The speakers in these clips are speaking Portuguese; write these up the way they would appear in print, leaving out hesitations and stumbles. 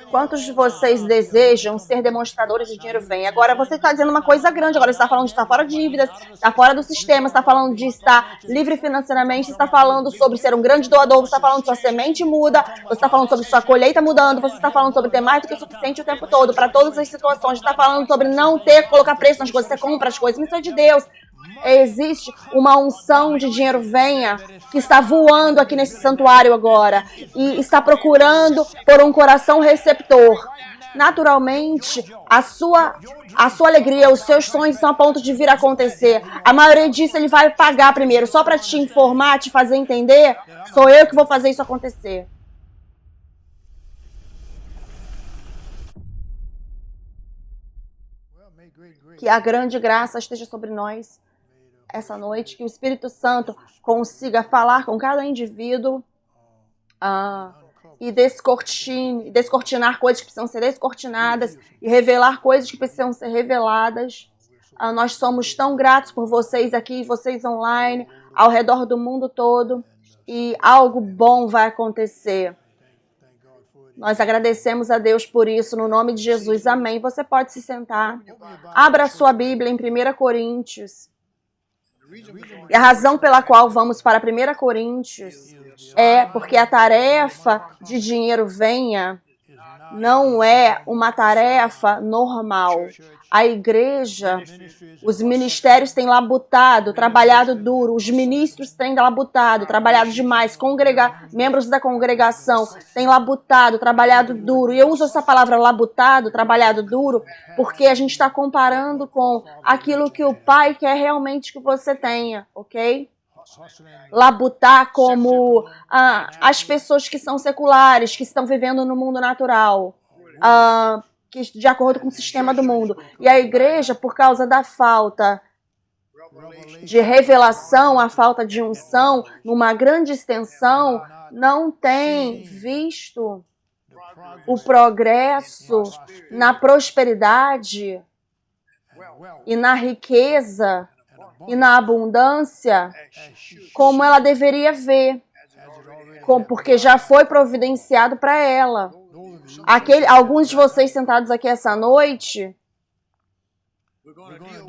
Quantos de vocês desejam ser demonstradores de dinheiro vem? Agora você está dizendo uma coisa grande, agora você está falando de estar fora de dívidas, está fora do sistema, está falando de estar livre financeiramente, está falando sobre ser um grande doador, você está falando de sua semente muda, você está falando sobre sua colheita mudando, você está falando sobre ter mais do que o suficiente o tempo todo, para todas as situações, você está falando sobre não ter que colocar preço nas coisas, você compra as coisas, isso é de Deus. Existe uma unção de dinheiro venha que está voando aqui nesse santuário agora e está procurando por um coração receptor. Naturalmente, a sua alegria, os seus sonhos estão a ponto de vir a acontecer. A maioria disso ele vai pagar primeiro, só para te informar, te fazer entender. Sou eu que vou fazer isso acontecer. Que a grande graça esteja sobre nós essa noite, que o Espírito Santo consiga falar com cada indivíduo e descortinar coisas que precisam ser descortinadas e revelar coisas que precisam ser reveladas. Nós somos tão gratos por vocês aqui, vocês online, ao redor do mundo todo, e algo bom vai acontecer. Nós agradecemos a Deus por isso, no nome de Jesus. Amém. Você pode se sentar. Abra a sua Bíblia em 1 Coríntios. E a razão pela qual vamos para 1 Coríntios é porque a tarefa de dinheiro venha não é uma tarefa normal. A igreja, os ministérios têm labutado, trabalhado duro, os ministros têm labutado, trabalhado demais, membros da congregação têm labutado, trabalhado duro. E eu uso essa palavra labutado, trabalhado duro, porque a gente está comparando com aquilo que o Pai quer realmente que você tenha, ok? Labutar como as pessoas que são seculares, que estão vivendo no mundo natural, que de acordo com o sistema do mundo. E a igreja, por causa da falta de revelação, a falta de unção, numa grande extensão, não tem visto o progresso na prosperidade e na riqueza e na abundância como ela deveria ver, porque já foi providenciado para ela. Alguns de vocês sentados aqui essa noite,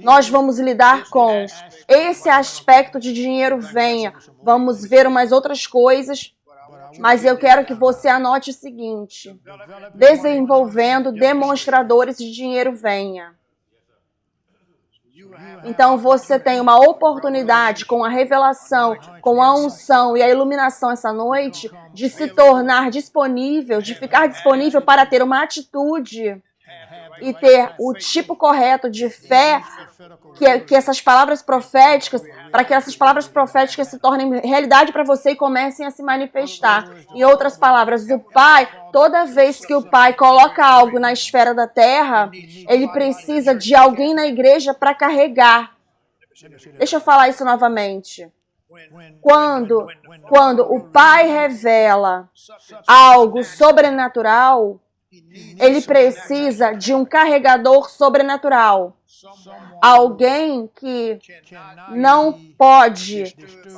nós vamos lidar com esse aspecto de dinheiro venha. Vamos ver umas outras coisas, mas eu quero que você anote o seguinte: desenvolvendo demonstradores de dinheiro venha. Então você tem uma oportunidade com a revelação, com a unção e a iluminação essa noite de se tornar disponível, de ficar disponível para ter uma atitude e ter o tipo correto de fé que essas palavras proféticas, para que essas palavras proféticas se tornem realidade para você e comecem a se manifestar. Em outras palavras, o Pai, toda vez que o Pai coloca algo na esfera da terra, ele precisa de alguém na igreja para carregar. Deixa eu falar isso novamente. Quando o Pai revela algo sobrenatural, ele precisa de um carregador sobrenatural. Alguém que não pode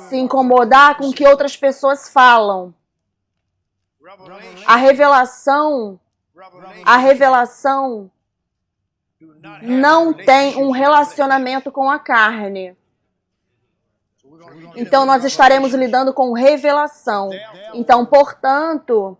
se incomodar com o que outras pessoas falam. A revelação não tem um relacionamento com a carne. Então nós estaremos lidando com revelação. Então, portanto,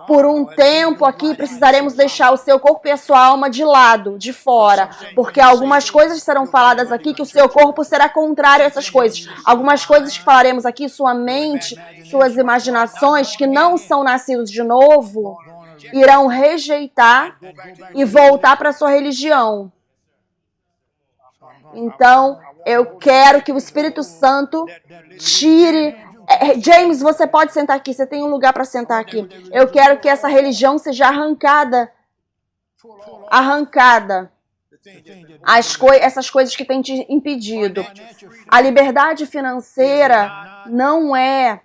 por um tempo aqui precisaremos deixar o seu corpo e a sua alma de lado, de fora, porque algumas coisas serão faladas aqui que o seu corpo será contrário a essas coisas. Algumas coisas que falaremos aqui, sua mente, suas imaginações, que não são nascidos de novo, irão rejeitar e voltar para a sua religião. Então, eu quero que o Espírito Santo tire... James, você pode sentar aqui, você tem um lugar para sentar aqui. Eu quero que essa religião seja arrancada. Essas coisas que têm te impedido. A liberdade financeira não é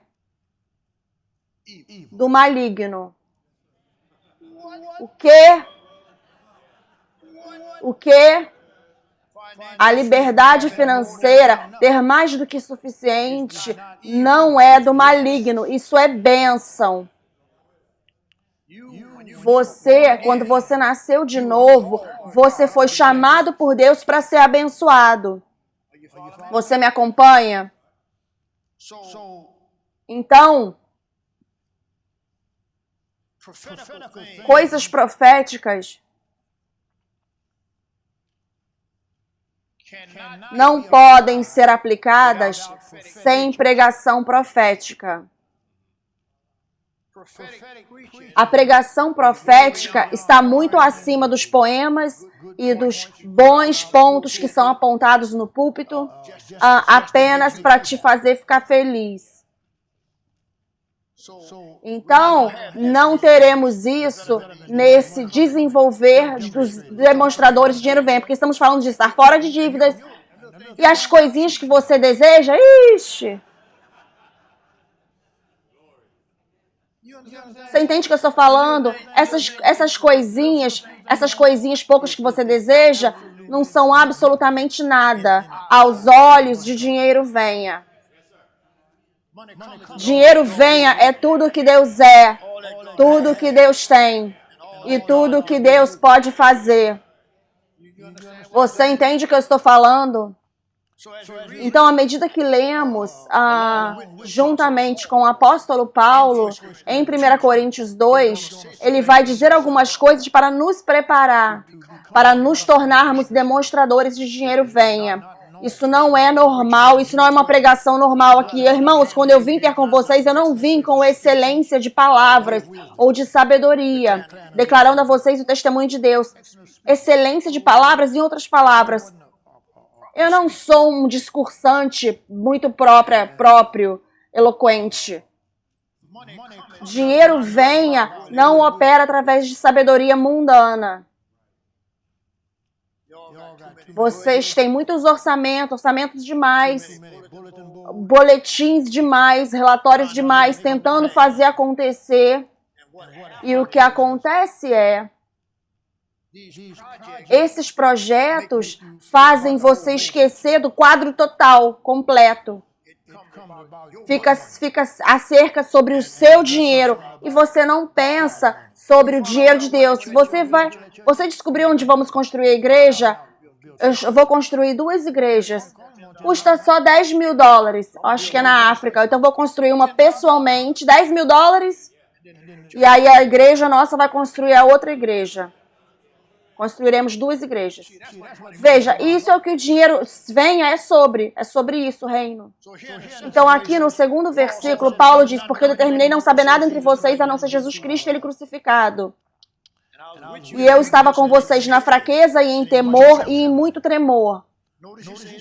do maligno. O quê? A liberdade financeira, ter mais do que suficiente, não é do maligno. Isso é bênção. Você, quando você nasceu de novo, você foi chamado por Deus para ser abençoado. Você me acompanha? Então, coisas proféticas não podem ser aplicadas sem pregação profética. A pregação profética está muito acima dos poemas e dos bons pontos que são apontados no púlpito apenas para te fazer ficar feliz. Então, não teremos isso nesse desenvolver dos demonstradores de dinheiro venha, porque estamos falando de estar fora de dívidas e as coisinhas que você deseja, ixi. Você entende o que eu estou falando? Essas coisinhas poucas que você deseja, não são absolutamente nada aos olhos de dinheiro venha. Dinheiro venha é tudo que Deus é, tudo que Deus tem e tudo que Deus pode fazer. Você entende o que eu estou falando? Então, à medida que lemos juntamente com o apóstolo Paulo, em 1 Coríntios 2, ele vai dizer algumas coisas para nos preparar, para nos tornarmos demonstradores de dinheiro venha. Isso não é normal, isso não é uma pregação normal aqui. Irmãos, quando eu vim ter com vocês, eu não vim com excelência de palavras ou de sabedoria, declarando a vocês o testemunho de Deus. Excelência de palavras, em outras palavras. Eu não sou um discursante muito próprio, eloquente. Dinheiro venha não opera através de sabedoria mundana. Vocês têm muitos orçamentos demais, boletins demais, relatórios demais, tentando fazer acontecer. E o que acontece é, esses projetos fazem você esquecer do quadro total, completo. Fica acerca sobre o seu dinheiro e você não pensa sobre o dinheiro de Deus. Você descobriu onde vamos construir a igreja? Eu vou construir 2 igrejas. Custa só $10 mil. Acho que é na África. Então, vou construir uma pessoalmente, $10 mil. E aí, a igreja nossa vai construir a outra igreja. Construiremos 2 igrejas. Veja, isso é o que o dinheiro venha, é sobre isso, reino. Então, aqui no 2º versículo, Paulo diz, porque eu determinei não saber nada entre vocês, a não ser Jesus Cristo e Ele crucificado. E eu estava com vocês na fraqueza e em temor e em muito tremor.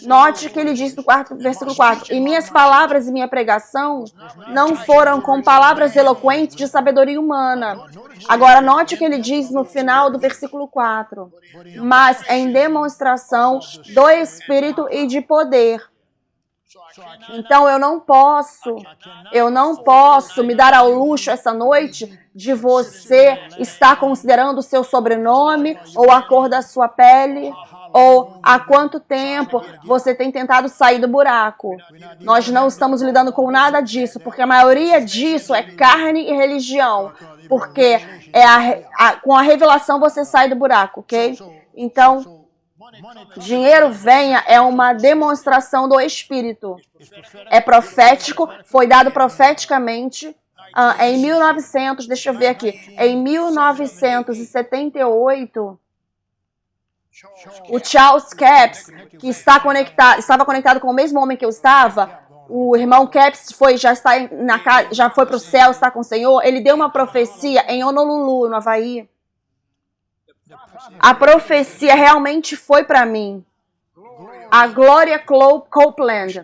Note que ele diz no versículo 4, e minhas palavras e minha pregação não foram com palavras eloquentes de sabedoria humana. Agora, note o que ele diz no final do versículo 4, mas em demonstração do Espírito e de poder. Então, eu não posso me dar ao luxo essa noite de você estar considerando o seu sobrenome ou a cor da sua pele ou há quanto tempo você tem tentado sair do buraco. Nós não estamos lidando com nada disso, porque a maioria disso é carne e religião, porque com a revelação você sai do buraco, ok? Então, dinheiro venha é uma demonstração do Espírito. É profético, foi dado profeticamente em 1900, deixa eu ver aqui, em 1978, o Charles Capps, que estava conectado com o mesmo homem que eu estava, o irmão Capps já foi para o céu, está com o Senhor, ele deu uma profecia em Honolulu, no Havaí. A profecia realmente foi para mim. A Gloria Copeland,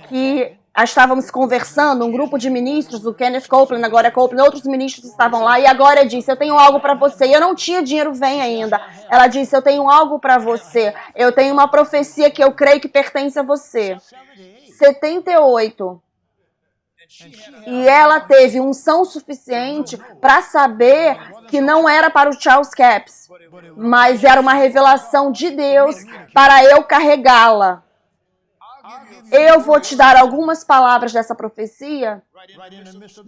que estávamos conversando, um grupo de ministros, o Kenneth Copeland, a Gloria Copeland, outros ministros estavam lá, e a Gloria disse, eu tenho algo para você. E eu não tinha dinheiro, vem ainda. Ela disse, eu tenho algo para você. Eu tenho uma profecia que eu creio que pertence a você. 78. E ela teve unção suficiente para saber que não era para o Charles Capps, mas era uma revelação de Deus para eu carregá-la. Eu vou te dar algumas palavras dessa profecia,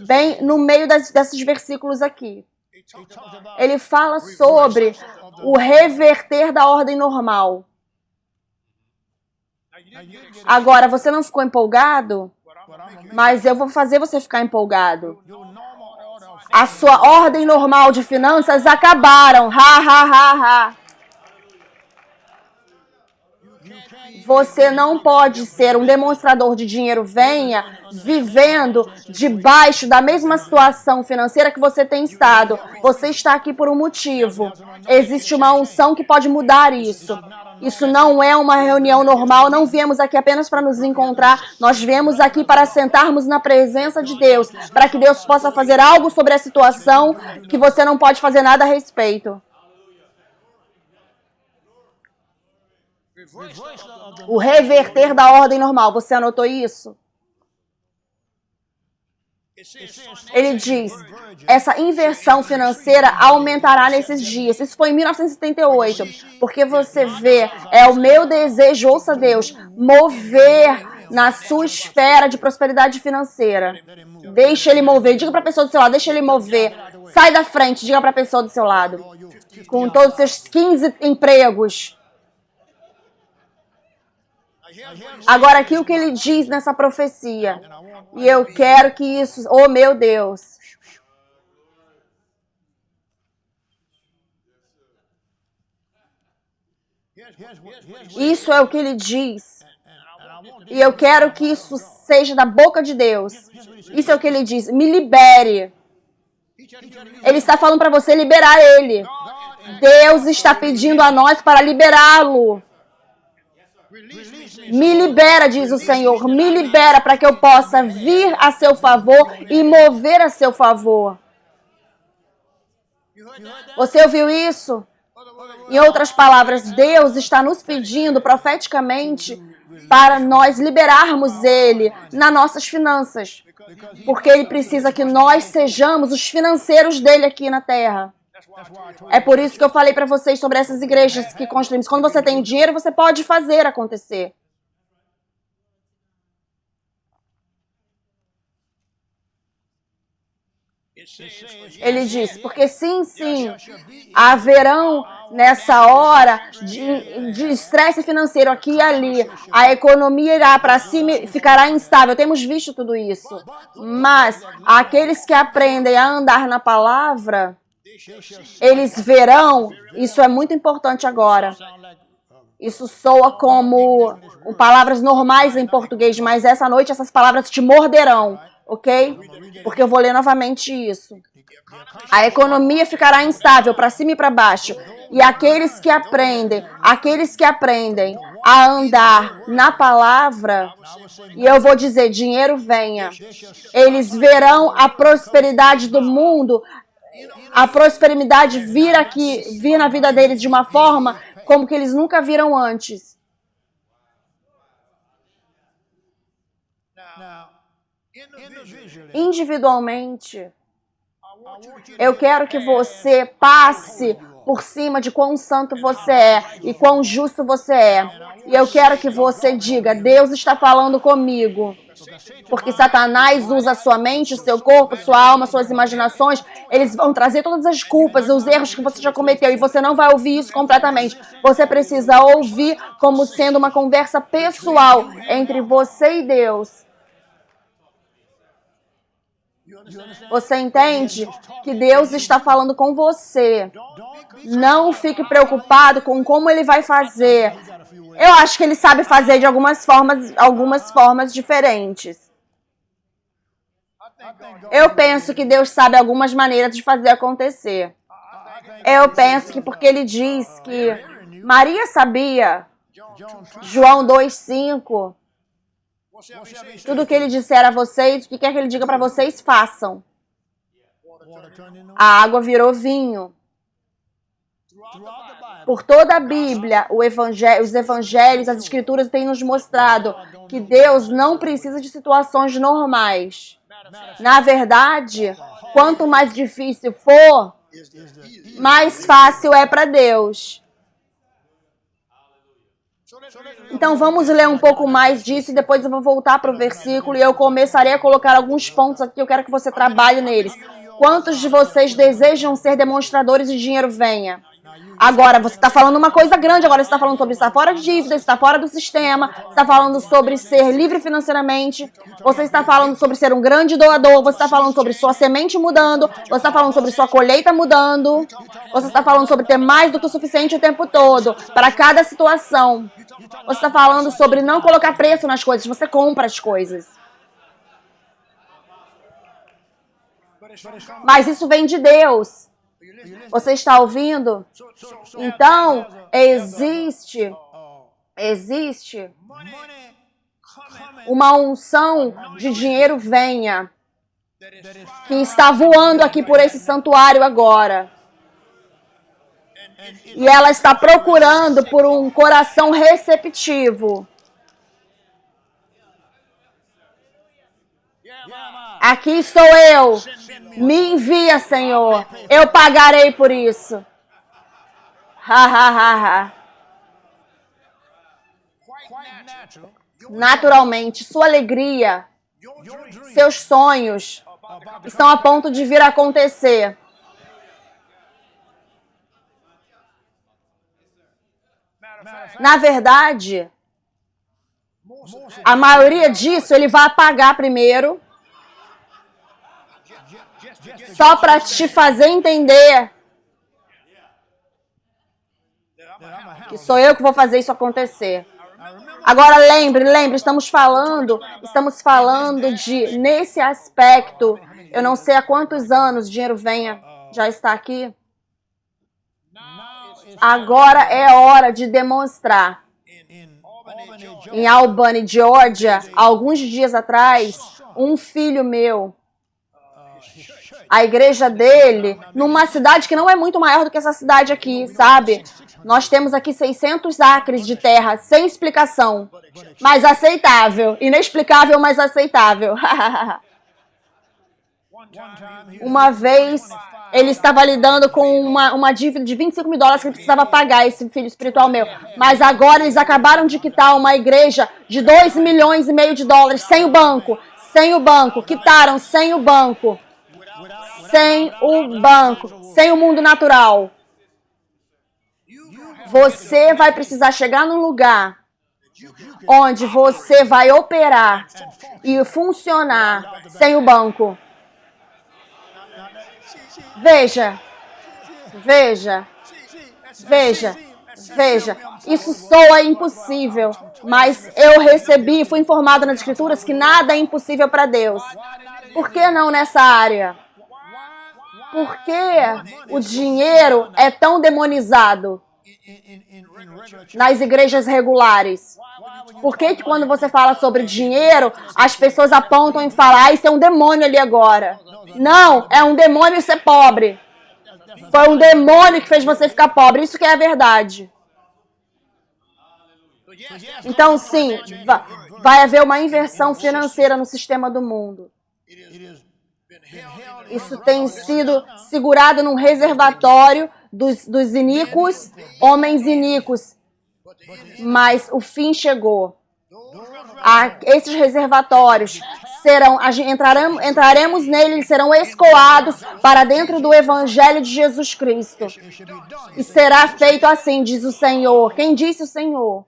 bem no meio desses versículos aqui. Ele fala sobre o reverter da ordem normal. Agora, você não ficou empolgado? Mas eu vou fazer você ficar empolgado. A sua ordem normal de finanças acabaram. Ha, ha, ha, ha. Você não pode ser um demonstrador de dinheiro venha vivendo debaixo da mesma situação financeira que você tem estado. Você está aqui por um motivo. Existe uma unção que pode mudar isso. Isso não é uma reunião normal, não viemos aqui apenas para nos encontrar, nós viemos aqui para sentarmos na presença de Deus, para que Deus possa fazer algo sobre a situação que você não pode fazer nada a respeito. O reverter da ordem normal, você anotou isso? Ele diz, essa inversão financeira aumentará nesses dias. Isso foi em 1978. Porque você vê, é o meu desejo, ouça Deus, mover na sua esfera de prosperidade financeira. Deixa ele mover. Diga para a pessoa do seu lado, deixa ele mover. Sai da frente, diga para a pessoa do seu lado. Com todos os seus 15 empregos. Agora aqui o que ele diz nessa profecia. E eu quero que isso... Oh, meu Deus. Isso é o que ele diz. E eu quero que isso seja da boca de Deus. Isso é o que ele diz. Me libere. Ele está falando para você liberar ele. Deus está pedindo a nós para liberá-lo. Me libera, diz o Senhor, me libera para que eu possa vir a seu favor e mover a seu favor. Você ouviu isso? Em outras palavras, Deus está nos pedindo profeticamente para nós liberarmos Ele nas nossas finanças. Porque Ele precisa que nós sejamos os financeiros dele aqui na terra. É por isso que eu falei para vocês sobre essas igrejas que construímos. Quando você tem dinheiro, você pode fazer acontecer. Ele diz, porque sim, haverão nessa hora de estresse financeiro aqui e ali. A economia irá para cima e ficará instável. Temos visto tudo isso. Mas aqueles que aprendem a andar na palavra, eles verão, isso é muito importante agora. Isso soa como palavras normais em português, mas essa noite essas palavras te morderão, ok? Porque eu vou ler novamente isso. A economia ficará instável para cima e para baixo. E aqueles que aprendem a andar na palavra, e eu vou dizer, dinheiro venha. Eles verão a prosperidade do mundo, a prosperidade vir na vida deles de uma forma como que eles nunca viram antes. Individualmente, eu quero que você passe por cima de quão santo você é e quão justo você é. E eu quero que você diga, Deus está falando comigo. Porque Satanás usa a sua mente, o seu corpo, sua alma, suas imaginações. Eles vão trazer todas as culpas, os erros que você já cometeu. E você não vai ouvir isso completamente. Você precisa ouvir como sendo uma conversa pessoal entre você e Deus. Você entende que Deus está falando com você. Não fique preocupado com como Ele vai fazer. Eu acho que Ele sabe fazer de algumas formas diferentes. Eu penso que Deus sabe algumas maneiras de fazer acontecer. Eu penso que porque Ele diz que Maria sabia, João 2,5, tudo que Ele disser a vocês, o que quer que Ele diga para vocês, façam. A água virou vinho. Por toda a Bíblia, os evangelhos, as escrituras têm nos mostrado que Deus não precisa de situações normais. Na verdade, quanto mais difícil for, mais fácil é para Deus. Então vamos ler um pouco mais disso e depois eu vou voltar para o versículo e eu começarei a colocar alguns pontos aqui, eu quero que você trabalhe neles. Quantos de vocês desejam ser demonstradores de dinheiro? Venha. Agora, você está falando uma coisa grande, agora você está falando sobre estar fora de dívida, estar fora do sistema, você está falando sobre ser livre financeiramente, você está falando sobre ser um grande doador, você está falando sobre sua semente mudando, você está falando sobre sua colheita mudando, você está falando sobre ter mais do que o suficiente o tempo todo, para cada situação. Você está falando sobre não colocar preço nas coisas, você compra as coisas. Mas isso vem de Deus. Você está ouvindo? Então, existe uma unção de dinheiro venha, que está voando aqui por esse santuário agora. E ela está procurando por um coração receptivo. Aqui estou eu. Me envia, Senhor. Eu pagarei por isso. Ha, ha, ha, ha. Naturalmente, sua alegria, seus sonhos estão a ponto de vir a acontecer. Na verdade, a maioria disso ele vai apagar primeiro, só para te fazer entender que sou eu que vou fazer isso acontecer. Agora lembre, estamos falando de, nesse aspecto, eu não sei há quantos anos o dinheiro venha, já está aqui. Agora é hora de demonstrar. Em Albany, Georgia, alguns dias atrás, um filho meu, a igreja dele, numa cidade que não é muito maior do que essa cidade aqui, sabe? Nós temos aqui 600 acres de terra, sem explicação, mas aceitável. Inexplicável, mas aceitável. Uma vez, ele estava lidando com uma dívida de $25 mil que ele precisava pagar, esse filho espiritual meu. Mas agora eles acabaram de quitar uma igreja de $2,5 milhões sem o banco. Sem o banco. Quitaram sem o banco. Sem o banco. Sem o mundo natural. Você vai precisar chegar num lugar onde você vai operar e funcionar sem o banco. Veja. Isso soa impossível, mas eu recebi, fui informada nas Escrituras que nada é impossível para Deus. Por que não nessa área? Por que o dinheiro é tão demonizado nas igrejas regulares? Por que quando você fala sobre dinheiro, as pessoas apontam e falam, isso é um demônio ali agora? Não, é um demônio ser pobre. Foi um demônio que fez você ficar pobre. Isso que é a verdade. Então, sim, vai haver uma inversão financeira no sistema do mundo. Isso tem sido segurado num reservatório dos iníquos, homens iníquos. Mas o fim chegou. Esses reservatórios entraremos nele, eles serão escoados para dentro do Evangelho de Jesus Cristo. E será feito assim, diz o Senhor. Quem disse o Senhor?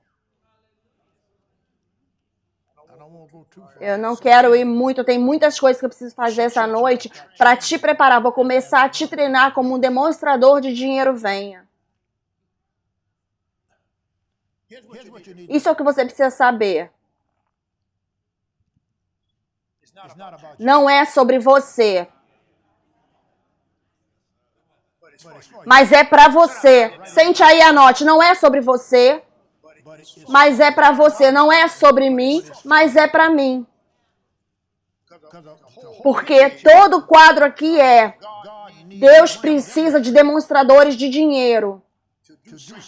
Eu não quero ir muito, tem muitas coisas que eu preciso fazer essa noite para te preparar. Vou começar a te treinar como um demonstrador de dinheiro venha. Isso é o que você precisa saber. Não é sobre você. Mas é para você. Sente aí, anote. Não é sobre você, mas é para você. Não é sobre mim, mas é para mim. Porque todo o quadro aqui é Deus precisa de demonstradores de dinheiro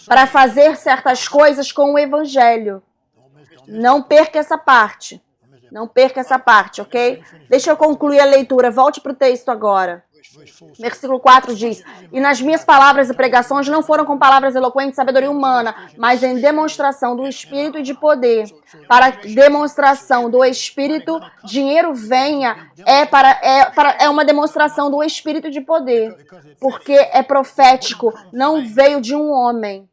para fazer certas coisas com o Evangelho. Não perca essa parte. Não perca essa parte, ok? Deixa eu concluir a leitura. Volte para o texto agora. Versículo 4 diz: e nas minhas palavras e pregações não foram com palavras eloquentes de sabedoria humana, mas em demonstração do Espírito e de poder. Para demonstração do Espírito, dinheiro venha, é uma demonstração do Espírito de poder, porque é profético, não veio de um homem.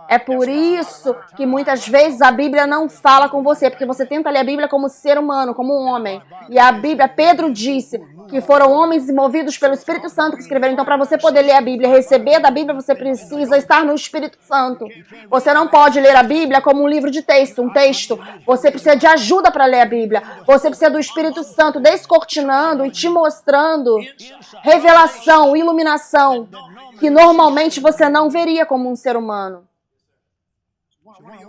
É por isso que muitas vezes a Bíblia não fala com você, porque você tenta ler a Bíblia como ser humano, como um homem. E a Bíblia, Pedro disse que foram homens movidos pelo Espírito Santo que escreveram. Então, para você poder ler a Bíblia, receber da Bíblia, você precisa estar no Espírito Santo. Você não pode ler a Bíblia como um livro de texto, um texto. Você precisa de ajuda para ler a Bíblia. Você precisa do Espírito Santo descortinando e te mostrando revelação, iluminação, que normalmente você não veria como um ser humano.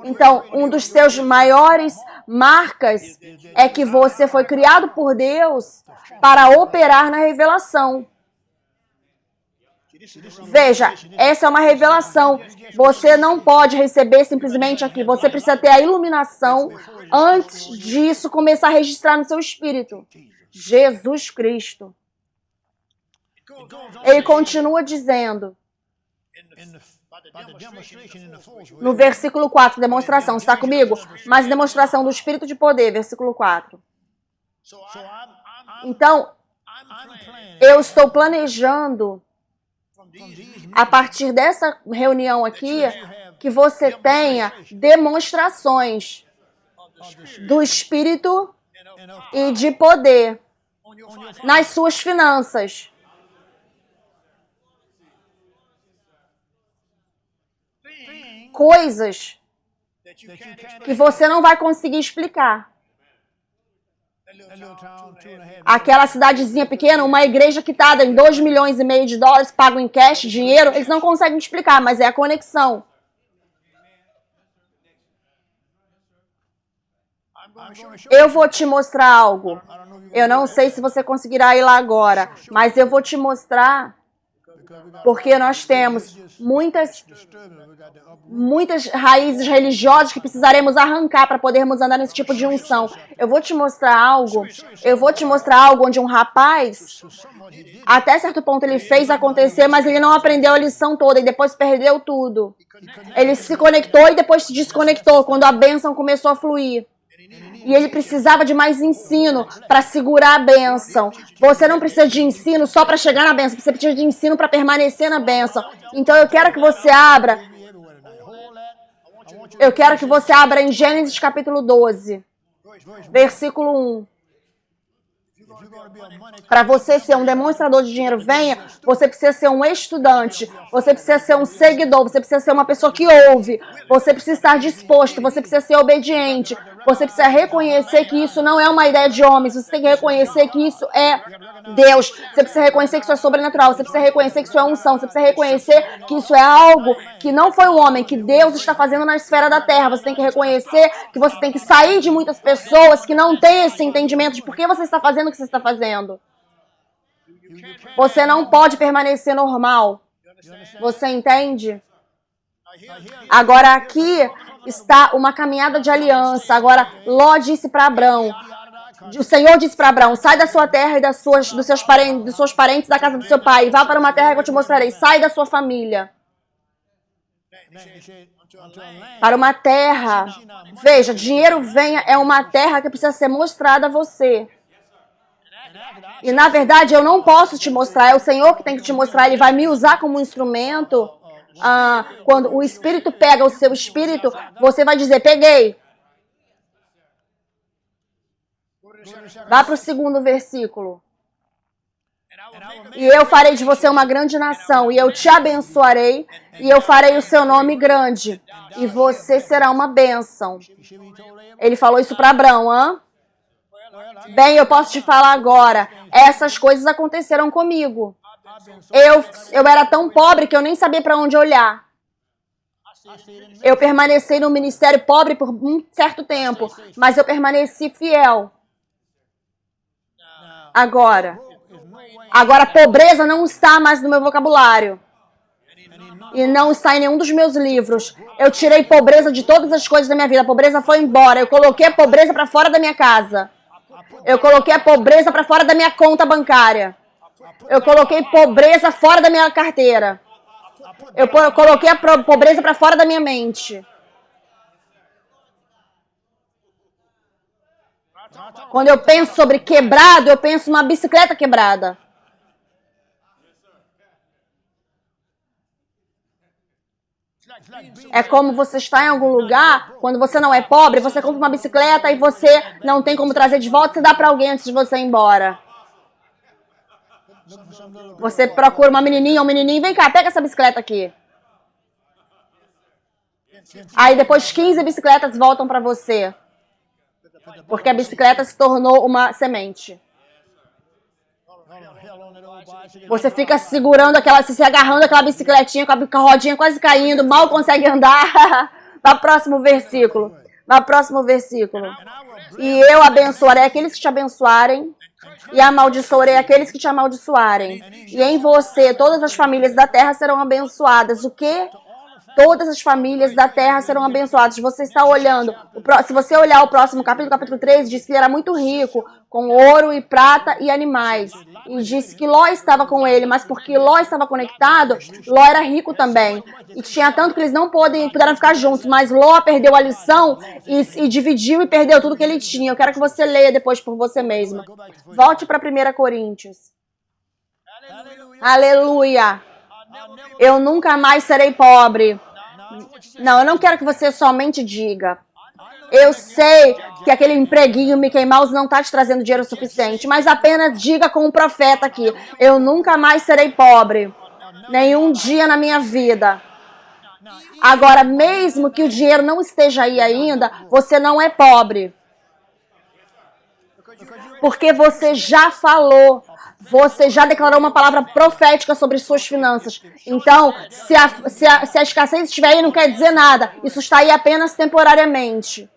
Então, um dos seus maiores marcas é que você foi criado por Deus para operar na revelação. Veja, essa é uma revelação. Você não pode receber simplesmente aqui. Você precisa ter a iluminação antes disso começar a registrar no seu espírito. Jesus Cristo. Ele continua dizendo, no versículo 4, demonstração, está comigo? Mas demonstração do Espírito de poder, versículo 4. Então, eu estou planejando, a partir dessa reunião aqui, que você tenha demonstrações do Espírito e de poder nas suas finanças. Coisas que você não vai conseguir explicar. Aquela cidadezinha pequena, uma igreja quitada em 2,5 milhões de dólares, pago em cash, dinheiro, eles não conseguem explicar, mas é a conexão. Eu vou te mostrar algo. Eu não sei se você conseguirá ir lá agora, mas eu vou te mostrar, porque nós temos muitas raízes religiosas que precisaremos arrancar para podermos andar nesse tipo de unção. Eu vou te mostrar algo onde um rapaz, até certo ponto ele fez acontecer, mas ele não aprendeu a lição toda e depois perdeu tudo. Ele se conectou e depois se desconectou quando a bênção começou a fluir. E ele precisava de mais ensino para segurar a bênção. Você não precisa de ensino só para chegar na bênção. Você precisa de ensino para permanecer na bênção. Então eu quero que você abra. Eu quero que você abra em Gênesis capítulo 12, versículo 1. Para você ser um demonstrador de dinheiro, venha, você precisa ser um estudante, você precisa ser um seguidor, você precisa ser uma pessoa que ouve, você precisa estar disposto, você precisa ser obediente, você precisa reconhecer que isso não é uma ideia de homens, você tem que reconhecer que isso é Deus, você precisa reconhecer que isso é sobrenatural, você precisa reconhecer que isso é unção, você precisa reconhecer que isso é algo que não foi um homem, que Deus está fazendo na esfera da terra. Você tem que reconhecer que você tem que sair de muitas pessoas que não têm esse entendimento de por que você está fazendo o que você está fazendo. Você não pode permanecer normal. Você entende? Agora aqui está uma caminhada de aliança. Agora Ló disse para Abrão, o Senhor disse para Abrão, sai da sua terra e dos seus parentes, da casa do seu pai, e vá para uma terra que eu te mostrarei. Sai da sua família. Para uma terra. Veja, dinheiro venha é uma terra que precisa ser mostrada a você. E na verdade eu não posso te mostrar, é o Senhor que tem que te mostrar. Ele vai me usar como um instrumento. Quando o Espírito pega o seu espírito, você vai dizer, peguei. Vá para o segundo versículo. E eu farei de você uma grande nação, e eu te abençoarei, e eu farei o seu nome grande, e você será uma bênção. Ele falou isso para Abrão, Bem, eu posso te falar agora, essas coisas aconteceram comigo. Eu era tão pobre que eu nem sabia para onde olhar. Eu permaneci no ministério pobre por um certo tempo, mas eu permaneci fiel. Agora, pobreza não está mais no meu vocabulário. E não está em nenhum dos meus livros. Eu tirei pobreza de todas as coisas da minha vida. A pobreza foi embora. Eu coloquei a pobreza para fora da minha casa. Eu coloquei a pobreza para fora da minha conta bancária. Eu coloquei pobreza fora da minha carteira. Eu coloquei a pobreza para fora da minha mente. Quando eu penso sobre quebrado, eu penso numa bicicleta quebrada. É como você está em algum lugar, quando você não é pobre, você compra uma bicicleta e você não tem como trazer de volta, você dá para alguém antes de você ir embora. Você procura uma menininha ou um menininho, vem cá, pega essa bicicleta aqui. Aí depois 15 bicicletas voltam para você. Porque a bicicleta se tornou uma semente. Você fica segurando aquela, se agarrando aquela bicicletinha com a rodinha quase caindo, mal consegue andar. Vai pro próximo versículo. Vai pro próximo versículo. E eu abençoarei aqueles que te abençoarem, e amaldiçoarei aqueles que te amaldiçoarem. E em você todas as famílias da terra serão abençoadas. O quê? Todas as famílias da terra serão abençoadas. Você está olhando, se você olhar o próximo capítulo, capítulo 3, diz que ele era muito rico, com ouro e prata e animais. E disse que Ló estava com ele, mas porque Ló estava conectado, Ló era rico também. E tinha tanto que eles não puderam ficar juntos, mas Ló perdeu a lição e dividiu e perdeu tudo que ele tinha. Eu quero que você leia depois por você mesmo. Volte para 1 Coríntios. Aleluia. Eu nunca mais serei pobre. Não, eu não quero que você somente diga. Eu sei que aquele empreguinho Mickey Mouse não está te trazendo dinheiro suficiente, mas apenas diga com o profeta aqui: eu nunca mais serei pobre. Nenhum dia na minha vida. Agora, mesmo que o dinheiro não esteja aí ainda, você não é pobre. Porque você já falou. Você já declarou uma palavra profética sobre suas finanças. Então, se a escassez estiver aí, não quer dizer nada. Isso está aí apenas temporariamente.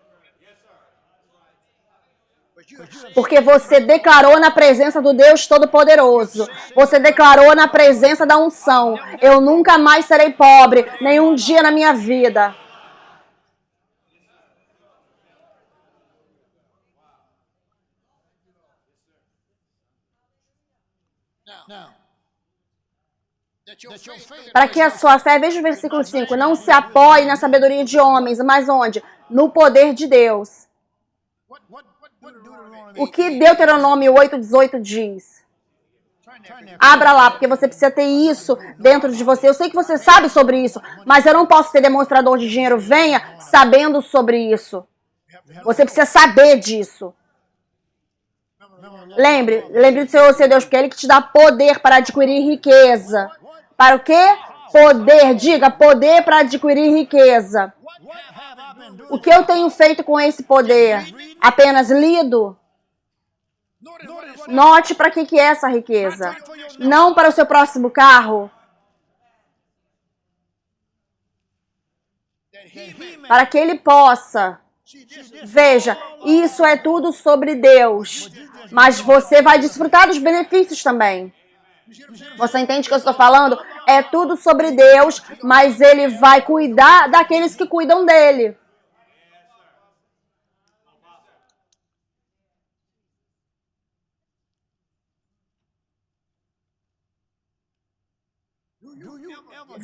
Porque você declarou na presença do Deus Todo-Poderoso. Você declarou na presença da unção. Eu nunca mais serei pobre, nenhum dia na minha vida. Para que a sua fé, veja o versículo 5, não se apoie na sabedoria de homens, mas onde? No poder de Deus. O que Deuteronômio 8:18 diz? Abra lá, porque você precisa ter isso dentro de você. Eu sei que você sabe sobre isso, mas eu não posso ter demonstrador de dinheiro. Venha sabendo sobre isso. Você precisa saber disso. Lembre do Senhor, seu Deus, porque é Ele que te dá poder para adquirir riqueza. Para o quê? Poder, diga, poder para adquirir riqueza. O que eu tenho feito com esse poder? Apenas lido? Note para que é essa riqueza. Não para o seu próximo carro. Para que ele possa. Veja, isso é tudo sobre Deus. Mas você vai desfrutar dos benefícios também. Você entende o que eu estou falando? É tudo sobre Deus, mas Ele vai cuidar daqueles que cuidam dele.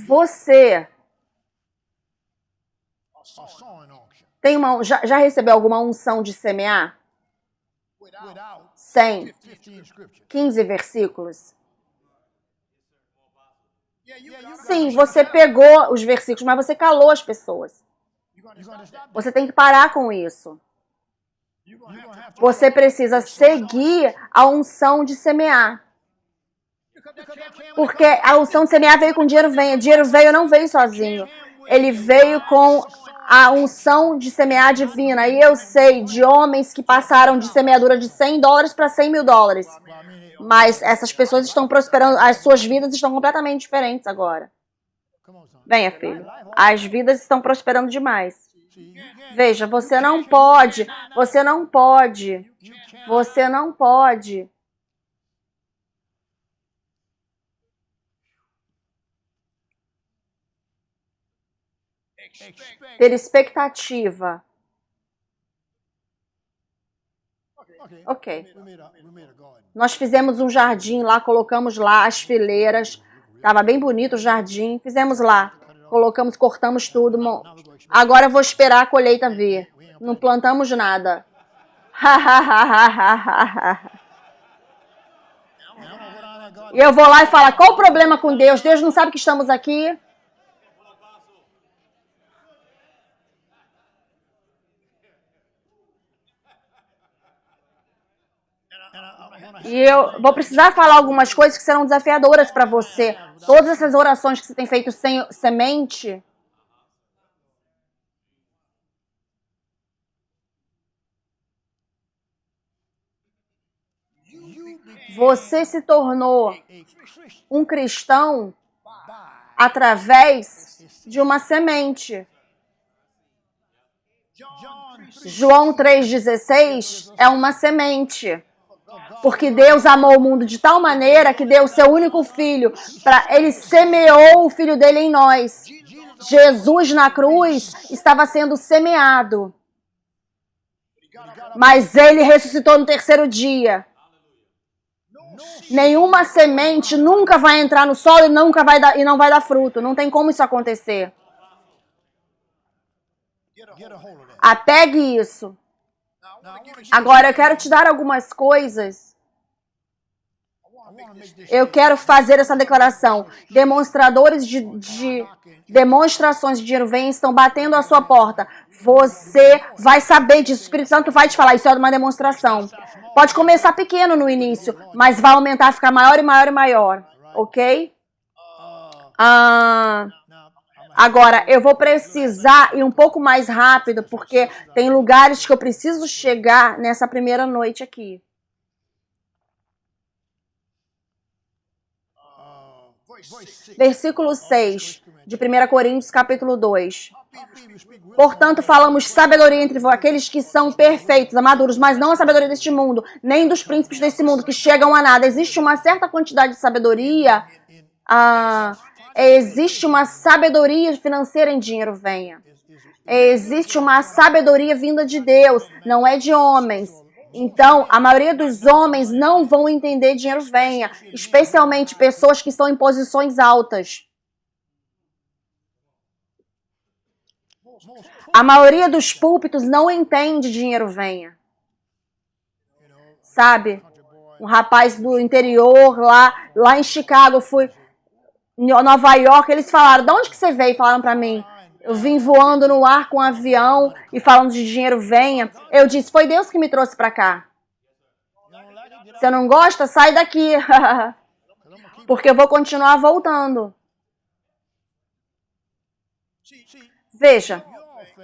Você tem já recebeu alguma unção de semear? Sem 15 versículos. Sim, você pegou os versículos, mas você calou as pessoas. Você tem que parar com isso. Você precisa seguir a unção de semear. Porque a unção de semear veio com dinheiro veio. Dinheiro veio, não veio sozinho. Ele veio com a unção de semear divina. E eu sei de homens que passaram de semeadura de $100 para $100 mil. Mas essas pessoas estão prosperando, as suas vidas estão completamente diferentes agora. Venha, filho. As vidas estão prosperando demais. Veja, você não pode. Ter expectativa. Ok. Nós fizemos um jardim lá, colocamos lá as fileiras. Tava bem bonito o jardim. Fizemos lá. Colocamos, cortamos tudo. Agora eu vou esperar a colheita vir. Não plantamos nada. E eu vou lá e falo, qual o problema com Deus? Deus não sabe que estamos aqui? E eu vou precisar falar algumas coisas que serão desafiadoras para você. Todas essas orações que você tem feito sem semente. Você se tornou um cristão através de uma semente. João 3,16 é uma semente. Porque Deus amou o mundo de tal maneira que deu o seu único filho. Ele semeou o filho dele em nós. Jesus na cruz estava sendo semeado. Mas ele ressuscitou no terceiro dia. Nenhuma semente nunca vai entrar no solo e não vai dar fruto. Não tem como isso acontecer. Apegue isso. Agora eu quero te dar algumas coisas. Eu quero fazer essa declaração. Demonstradores de demonstrações de dinheiro vêm, estão batendo a sua porta. Você vai saber disso. O Espírito Santo vai te falar. Isso é uma demonstração. Pode começar pequeno no início, mas vai aumentar, ficar maior e maior e maior. Ok? Agora, eu vou precisar ir um pouco mais rápido, porque tem lugares que eu preciso chegar nessa primeira noite aqui. Versículo 6 de 1 Coríntios, capítulo 2. Portanto, falamos sabedoria entre aqueles que são perfeitos, maduros, mas não a sabedoria deste mundo, nem dos príncipes desse mundo, que chegam a nada. Existe uma certa quantidade de sabedoria. Existe uma sabedoria financeira em dinheiro venha. Existe uma sabedoria vinda de Deus, não é de homens. Então, a maioria dos homens não vão entender dinheiro venha, especialmente pessoas que estão em posições altas. A maioria dos púlpitos não entende dinheiro venha. Sabe? Um rapaz do interior, lá em Chicago, fui em Nova York, eles falaram, de onde que você veio? Falaram pra mim. Eu vim voando no ar com um avião e falando de dinheiro venha. Eu disse, foi Deus que me trouxe pra cá. Você não gosta? Sai daqui. Porque eu vou continuar voltando. Veja,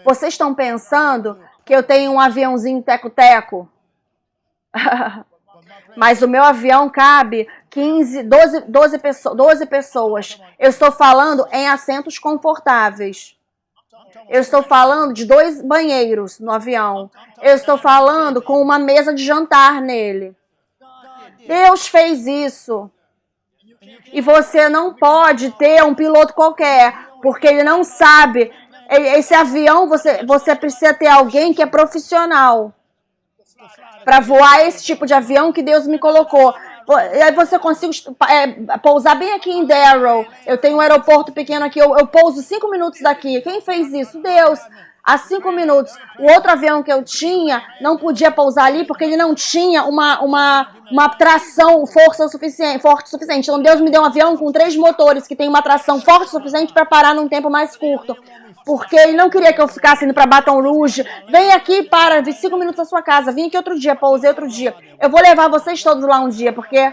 vocês estão pensando que eu tenho um aviãozinho teco-teco? Mas o meu avião cabe 12 pessoas. Eu estou falando em assentos confortáveis. Eu estou falando de 2 banheiros no avião. Eu estou falando com uma mesa de jantar nele. Deus fez isso. E você não pode ter um piloto qualquer, porque ele não sabe. Esse avião, você precisa ter alguém que é profissional para voar esse tipo de avião que Deus me colocou. Aí você consegue pousar bem aqui em Darrow. Eu tenho um aeroporto pequeno aqui. Eu pouso 5 minutos daqui. Quem fez isso? Deus. Há 5 minutos. O outro avião que eu tinha não podia pousar ali porque ele não tinha uma tração forte o suficiente. Então Deus me deu um avião com 3 motores que tem uma tração forte o suficiente para parar num tempo mais curto. Porque ele não queria que eu ficasse indo para Baton Rouge. Vem aqui, para, 5 minutos da sua casa. Vim aqui outro dia, pousei outro dia. Eu vou levar vocês todos lá um dia, porque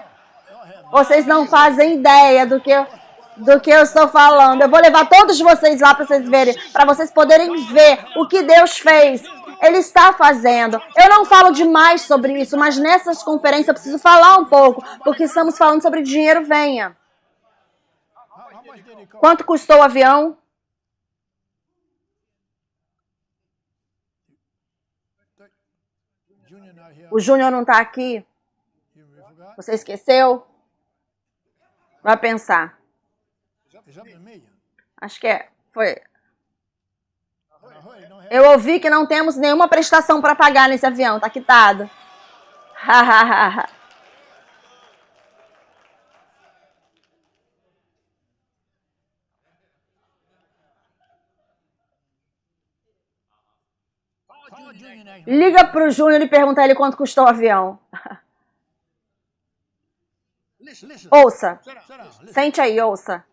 vocês não fazem ideia do que eu estou falando. Eu vou levar todos vocês lá para vocês verem, para vocês poderem ver o que Deus fez. Ele está fazendo. Eu não falo demais sobre isso, mas nessas conferências eu preciso falar um pouco, porque estamos falando sobre dinheiro venha. Quanto custou o avião? O Júnior não está aqui? Você esqueceu? Vai pensar. Acho que foi. Eu ouvi que não temos nenhuma prestação para pagar nesse avião. Está quitado. Liga pro Júnior e pergunta a ele quanto custou o avião. Ouça. Sente aí, ouça.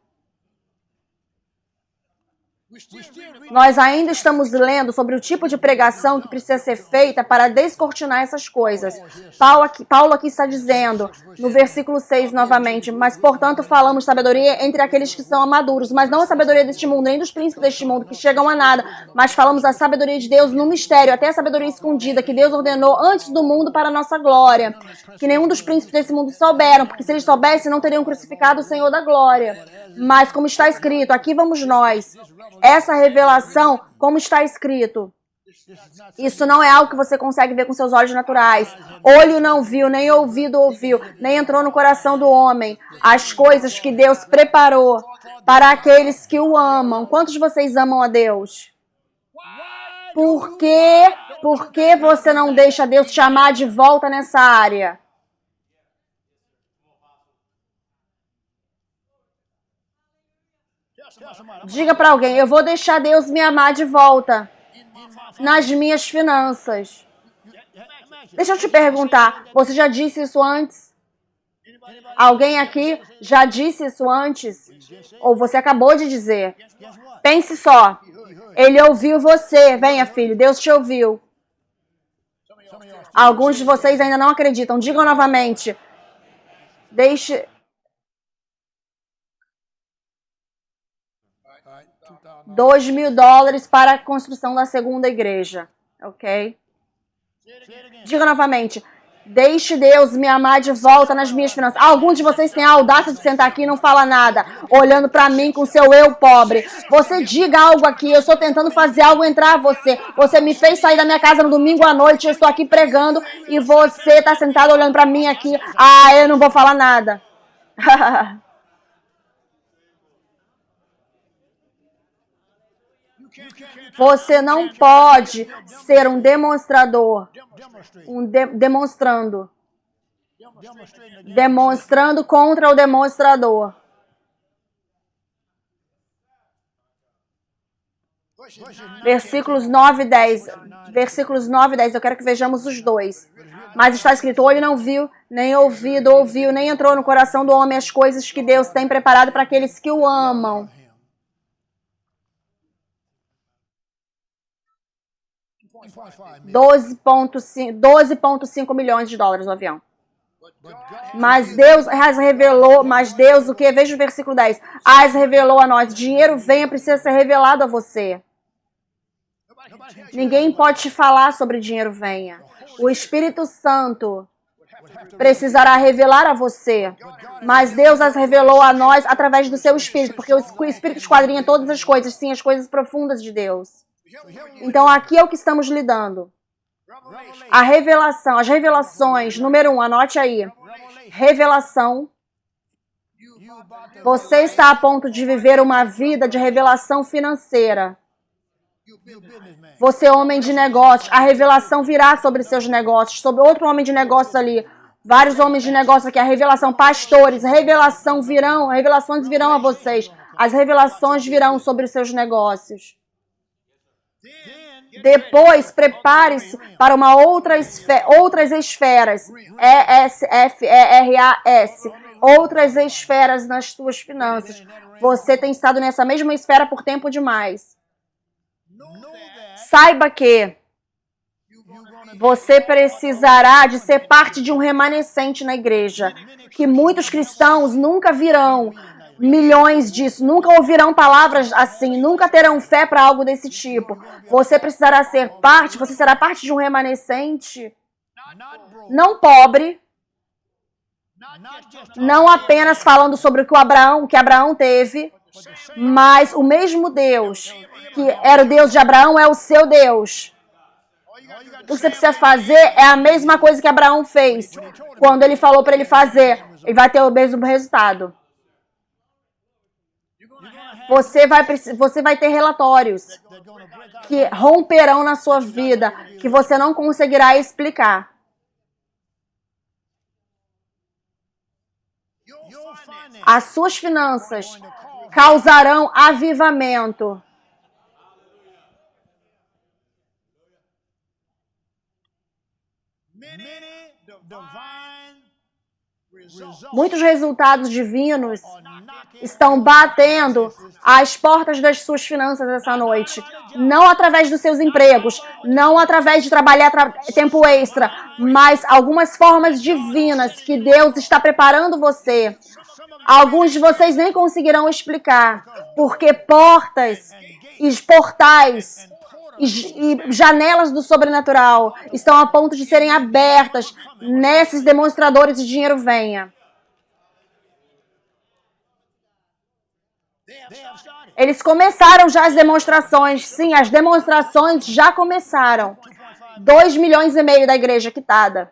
Nós ainda estamos lendo sobre o tipo de pregação que precisa ser feita para descortinar essas coisas. Paulo aqui está dizendo, no versículo 6 novamente, mas portanto falamos sabedoria entre aqueles que são maduros, mas não a sabedoria deste mundo, nem dos príncipes deste mundo que chegam a nada, mas falamos a sabedoria de Deus no mistério, até a sabedoria escondida que Deus ordenou antes do mundo para a nossa glória, que nenhum dos príncipes desse mundo souberam, porque se eles soubessem não teriam crucificado o Senhor da glória. Mas como está escrito, aqui vamos nós. Essa revelação, como está escrito, isso não é algo que você consegue ver com seus olhos naturais. Olho não viu, nem ouvido ouviu, nem entrou no coração do homem. As coisas que Deus preparou para aqueles que o amam. Quantos de vocês amam a Deus? Por que você não deixa Deus te chamar de volta nessa área? Diga para alguém, eu vou deixar Deus me amar de volta nas minhas finanças. Deixa eu te perguntar, você já disse isso antes? Alguém aqui já disse isso antes? Ou você acabou de dizer? Pense só, ele ouviu você. Venha, filho, Deus te ouviu. Alguns de vocês ainda não acreditam. Digam novamente. Deixe... $2.000 para a construção da segunda igreja, ok? Diga novamente, deixe Deus me amar de volta nas minhas finanças. Alguns de vocês têm a audácia de sentar aqui e não falar nada, olhando para mim com seu eu pobre. Você diga algo aqui, eu estou tentando fazer algo entrar você. Você me fez sair da minha casa no domingo à noite, eu estou aqui pregando e você está sentado olhando para mim aqui. Ah, eu não vou falar nada. Você não pode ser um demonstrador, demonstrando contra o demonstrador. Versículos 9 e 10. Versículos 9 e 10, eu quero que vejamos os dois. Mas está escrito, olho não viu, nem ouvido ouviu, nem entrou no coração do homem as coisas que Deus tem preparado para aqueles que o amam. 12,5 milhões de dólares no avião. Mas Deus as revelou, o que? Veja o versículo 10. As revelou a nós. Dinheiro venha, precisa ser revelado a você. Ninguém pode te falar sobre dinheiro venha. O Espírito Santo precisará revelar a você. Mas Deus as revelou a nós através do seu Espírito, porque o Espírito esquadrinha todas as coisas, sim, as coisas profundas de Deus. Então aqui é o que estamos lidando. A revelação, as revelações, número 1, anote aí. Revelação. Você está a ponto de viver uma vida de revelação financeira. Você é homem de negócios, a revelação virá sobre seus negócios, sobre outro homem de negócios ali. Vários homens de negócios aqui, a revelação, pastores, revelações virão a vocês. As revelações virão sobre os seus negócios. Depois, prepare-se para uma outras esferas, ESFERAS, outras esferas nas suas finanças. Você tem estado nessa mesma esfera por tempo demais. Saiba que você precisará de ser parte de um remanescente na igreja, que muitos cristãos nunca virão milhões disso, nunca ouvirão palavras assim, nunca terão fé para algo desse tipo. Você precisará ser parte, você será parte de um remanescente, não pobre, não apenas falando sobre o que Abraão teve, mas o mesmo Deus, que era o Deus de Abraão, é o seu Deus. O que você precisa fazer é a mesma coisa que Abraão fez. Quando ele falou para ele fazer, ele vai ter o mesmo resultado. Você vai ter relatórios que romperão na sua vida, que você não conseguirá explicar. As suas finanças causarão avivamento. Muitos resultados divinos estão batendo às portas das suas finanças essa noite. Não através dos seus empregos, não através de trabalhar tempo extra, mas algumas formas divinas que Deus está preparando você. Alguns de vocês nem conseguirão explicar, porque portas e portais e janelas do sobrenatural estão a ponto de serem abertas nesses demonstradores de dinheiro venha. Eles começaram já as demonstrações. Sim, as demonstrações já começaram. 2,5 milhões da igreja quitada.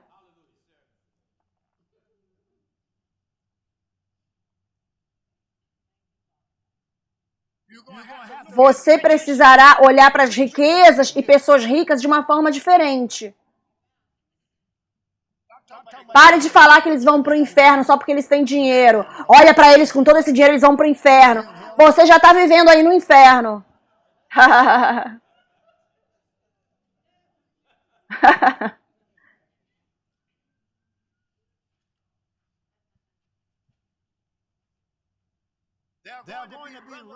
Você precisará olhar para as riquezas e pessoas ricas de uma forma diferente. Pare de falar que eles vão para o inferno só porque eles têm dinheiro. Olha para eles, com todo esse dinheiro eles vão para o inferno. Você já está vivendo aí no inferno.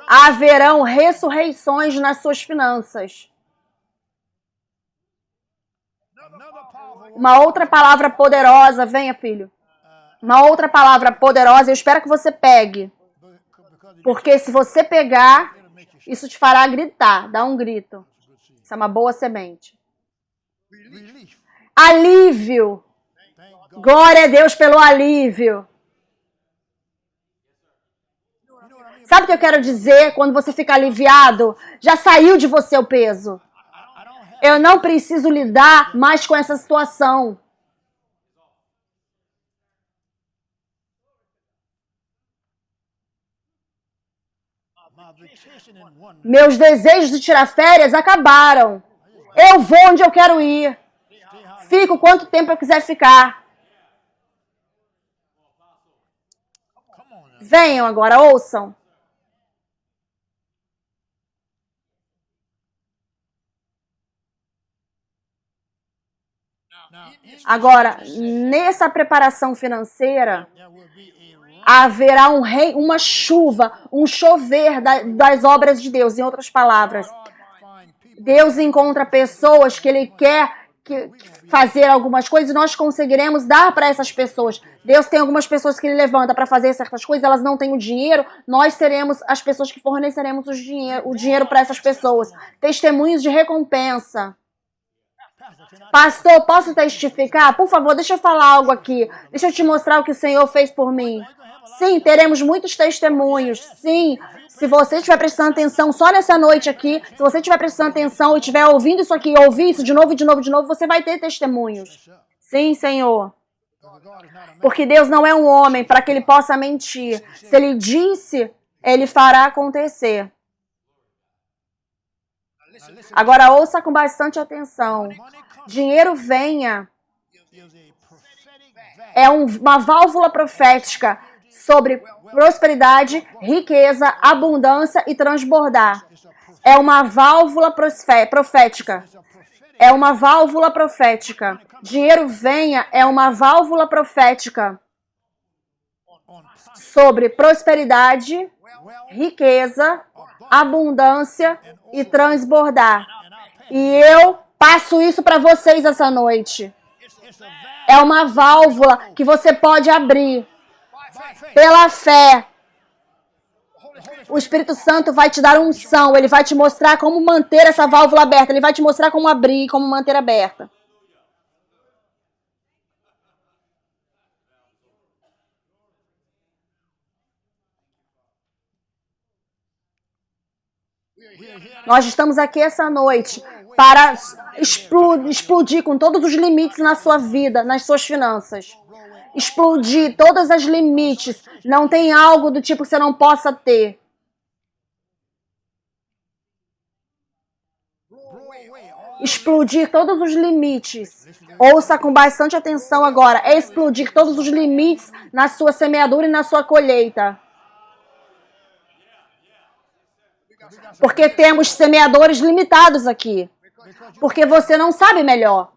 Haverão ressurreições nas suas finanças. Uma outra palavra poderosa, venha, filho. Uma outra palavra poderosa, eu espero que você pegue. Porque se você pegar, isso te fará gritar, dar um grito. Isso é uma boa semente. Alívio. Glória a Deus pelo alívio. Sabe o que eu quero dizer quando você fica aliviado? Já saiu de você o peso. Eu não preciso lidar mais com essa situação. Meus desejos de tirar férias acabaram. Eu vou onde eu quero ir. Fico quanto tempo eu quiser ficar. Venham agora, ouçam. Agora, nessa preparação financeira, haverá uma chuva, um chover das obras de Deus. Em outras palavras, Deus encontra pessoas que Ele quer fazer algumas coisas e nós conseguiremos dar para essas pessoas. Deus tem algumas pessoas que Ele levanta para fazer certas coisas, elas não têm o dinheiro, nós seremos as pessoas que forneceremos o dinheiro para essas pessoas. Testemunhos de recompensa. Pastor, posso testificar? Por favor, deixa eu falar algo aqui. Deixa eu te mostrar o que o Senhor fez por mim. Sim, teremos muitos testemunhos. Sim, se você estiver prestando atenção só nessa noite aqui, se você estiver prestando atenção e estiver ouvindo isso aqui, ouvir isso de novo, de novo, de novo, você vai ter testemunhos. Sim, Senhor. Porque Deus não é um homem para que Ele possa mentir. Se Ele disse, Ele fará acontecer. Agora ouça com bastante atenção. Dinheiro venha é uma válvula profética sobre prosperidade, riqueza, abundância e transbordar. É uma válvula profética. É uma válvula profética. Dinheiro venha é uma válvula profética sobre prosperidade, riqueza, abundância e transbordar. E eu passo isso para vocês essa noite. É uma válvula que você pode abrir pela fé. O Espírito Santo vai te dar unção, ele vai te mostrar como manter essa válvula aberta, ele vai te mostrar como abrir, como manter aberta. Nós estamos aqui essa noite para explodir com todos os limites na sua vida, nas suas finanças. Explodir todas as limites. Não tem algo do tipo que você não possa ter. Explodir todos os limites. Ouça com bastante atenção agora. É explodir todos os limites na sua semeadura e na sua colheita. Porque temos semeadores limitados aqui. Porque você não sabe melhor.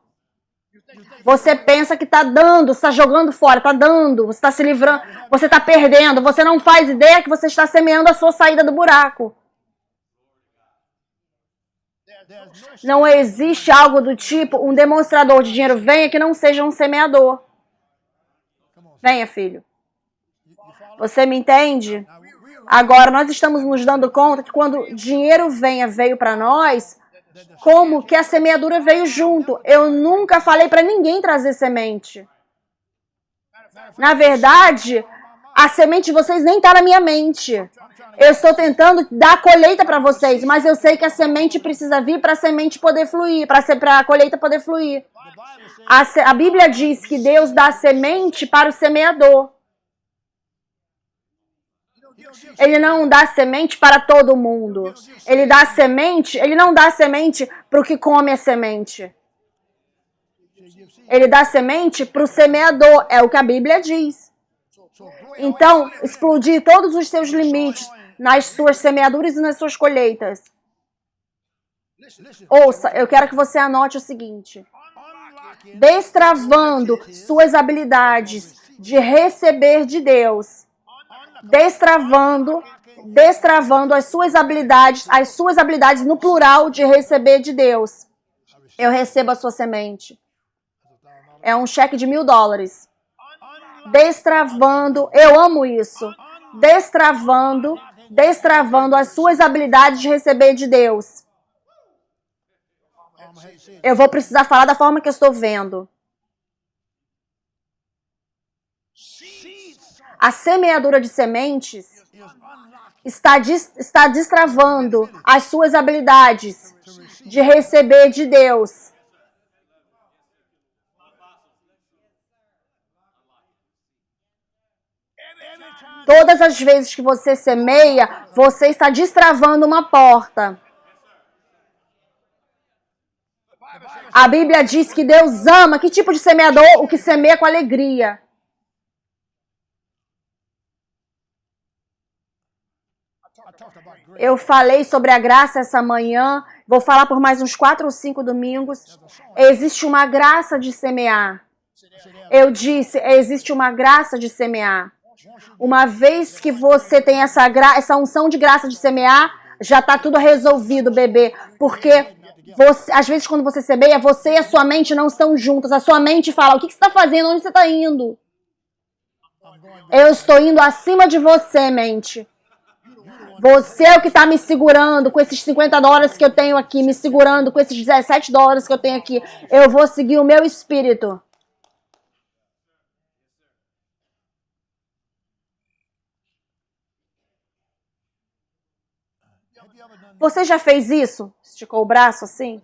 Você pensa que está dando, está jogando fora, está dando, você está se livrando, você está perdendo. Você não faz ideia que você está semeando a sua saída do buraco. Não existe algo do tipo, um demonstrador de dinheiro venha que não seja um semeador. Venha, filho. Você me entende? Agora, nós estamos nos dando conta que quando dinheiro veio para nós, como que a semeadura veio junto. Eu nunca falei para ninguém trazer semente. Na verdade, a semente de vocês nem está na minha mente. Eu estou tentando dar colheita para vocês, mas eu sei que a semente precisa vir para a semente poder fluir, para a colheita poder fluir. A Bíblia diz que Deus dá a semente para o semeador. Ele não dá semente para todo mundo. Ele dá semente, ele não dá semente para o que come a semente. Ele dá semente para o semeador, é o que a Bíblia diz. Então, explodir todos os seus limites nas suas semeaduras e nas suas colheitas. Ouça, eu quero que você anote o seguinte. Destravando suas habilidades de receber de Deus. Destravando as suas habilidades no plural de receber de Deus. Eu recebo a sua semente. É um cheque de $1.000. Destravando, eu amo isso. Destravando as suas habilidades de receber de Deus. Eu vou precisar falar da forma que eu estou vendo. A semeadura de sementes está destravando as suas habilidades de receber de Deus. Todas as vezes que você semeia, você está destravando uma porta. A Bíblia diz que Deus ama. Que tipo de semeador? O que semeia com alegria. Eu falei sobre a graça essa manhã. Vou falar por mais uns 4 ou 5 domingos. Existe uma graça de semear. Eu disse, existe uma graça de semear. Uma vez que você tem essa unção de graça de semear, já está tudo resolvido, bebê. Porque às vezes quando você semeia, você e a sua mente não estão juntas. A sua mente fala, o que você está fazendo? Onde você está indo? Eu estou indo acima de você, mente. Você é o que está me segurando com esses $50 que eu tenho aqui, me segurando com esses $17 que eu tenho aqui. Eu vou seguir o meu espírito. Você já fez isso? Esticou o braço assim?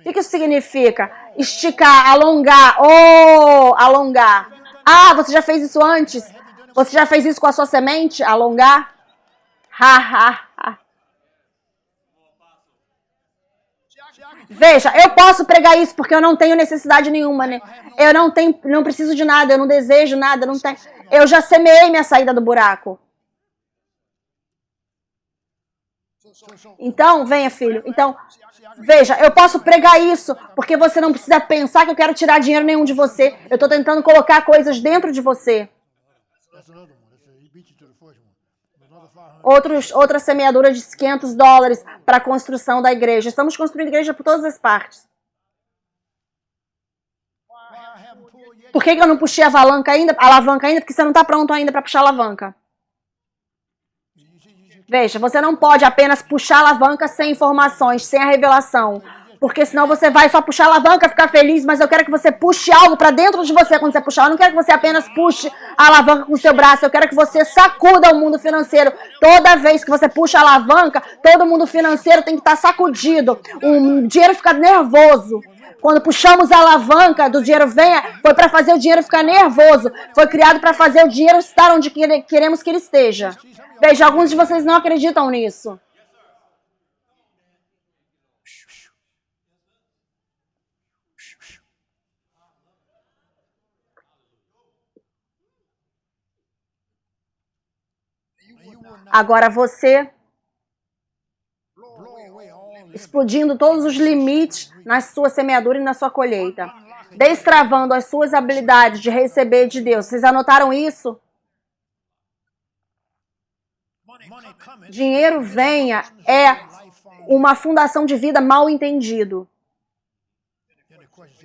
O que isso significa? Esticar, alongar. Oh, alongar. Ah, você já fez isso antes? Você já fez isso com a sua semente? Alongar? Ha, ha, ha. Veja, eu posso pregar isso porque eu não tenho necessidade nenhuma, né? Eu não preciso de nada, eu não desejo nada, não tenho. Eu já semeei minha saída do buraco. Então, venha, filho. Então, veja, eu posso pregar isso porque você não precisa pensar que eu quero tirar dinheiro nenhum de você. Eu estou tentando colocar coisas dentro de você. Outra semeadura de $500 para a construção da igreja. Estamos construindo igreja por todas as partes. Por que eu não puxei a alavanca ainda? Porque você não está pronto ainda para puxar a alavanca. Veja, você não pode apenas puxar a alavanca sem informações, sem a revelação. Porque senão você vai só puxar a alavanca, ficar feliz, mas eu quero que você puxe algo para dentro de você quando você puxar. Eu não quero que você apenas puxe a alavanca com o seu braço, eu quero que você sacuda o mundo financeiro. Toda vez que você puxa a alavanca, todo mundo financeiro tem que estar sacudido. O dinheiro fica nervoso. Quando puxamos a alavanca do dinheiro venha, foi para fazer o dinheiro ficar nervoso. Foi criado para fazer o dinheiro estar onde queremos que ele esteja. Veja, alguns de vocês não acreditam nisso. Agora você explodindo todos os limites na sua semeadura e na sua colheita, destravando as suas habilidades de receber de Deus. Vocês anotaram isso? Dinheiro venha é uma fundação de vida mal entendido.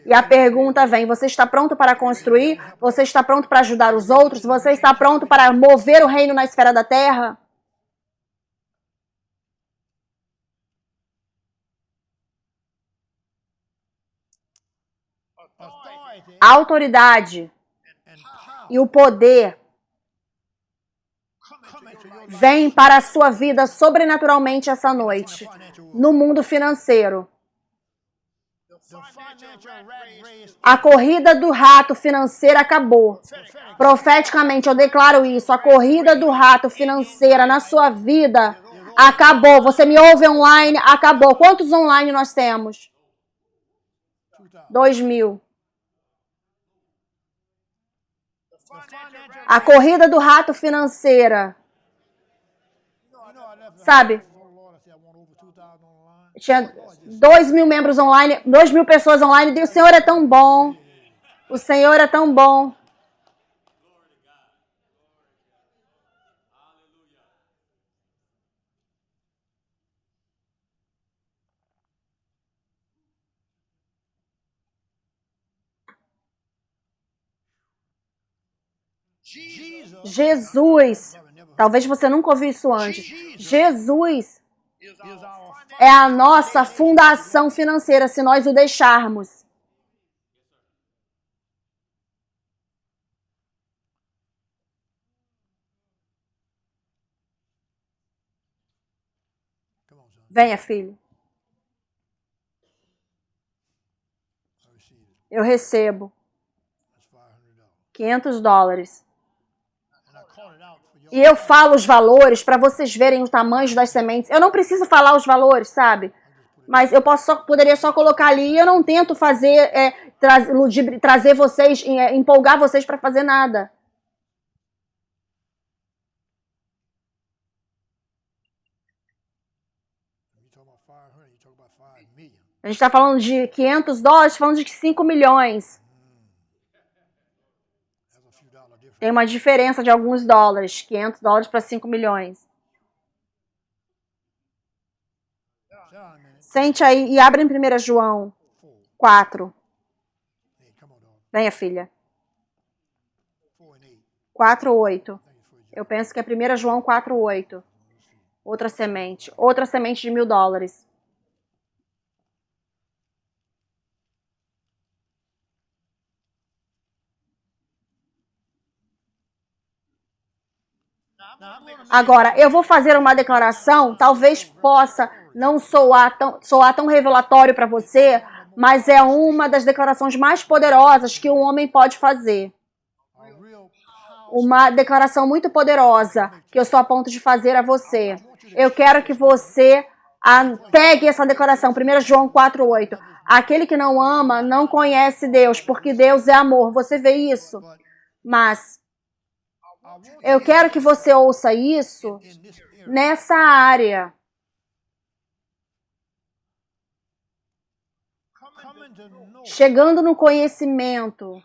E a pergunta vem, você está pronto para construir? Você está pronto para ajudar os outros? Você está pronto para mover o reino na esfera da terra? A autoridade e o poder vêm para a sua vida sobrenaturalmente essa noite, no mundo financeiro. A corrida do rato financeira acabou. Profeticamente eu declaro isso. A corrida do rato financeira na sua vida acabou. Você me ouve online? Acabou. Quantos online nós temos? 2.000. A corrida do rato financeira. Sabe? Tinha 2.000 membros online, 2.000 pessoas online. E o Senhor é tão bom. O Senhor é tão bom. Jesus, talvez você nunca ouviu isso antes. Jesus é a nossa fundação financeira, se nós o deixarmos. Venha, filho. Eu recebo $500. E eu falo os valores para vocês verem os tamanhos das sementes. Eu não preciso falar os valores, sabe? Mas eu poderia só colocar ali. E eu não tento fazer, trazer vocês, empolgar vocês para fazer nada. A gente está falando de $500, falando de 5 milhões. Tem uma diferença de alguns dólares. $500 para 5 milhões. Sente aí e abre em 1 João 4. Venha, filha. 4:8. Eu penso que é 1 João 4:8. Outra semente. Outra semente de $1.000. Agora, eu vou fazer uma declaração, talvez possa não soar tão revelatório para você, mas é uma das declarações mais poderosas que um homem pode fazer. Uma declaração muito poderosa que eu estou a ponto de fazer a você. Eu quero que você pegue essa declaração, 1 João 4:8. Aquele que não ama não conhece Deus, porque Deus é amor. Você vê isso? Mas eu quero que você ouça isso nessa área. Chegando no conhecimento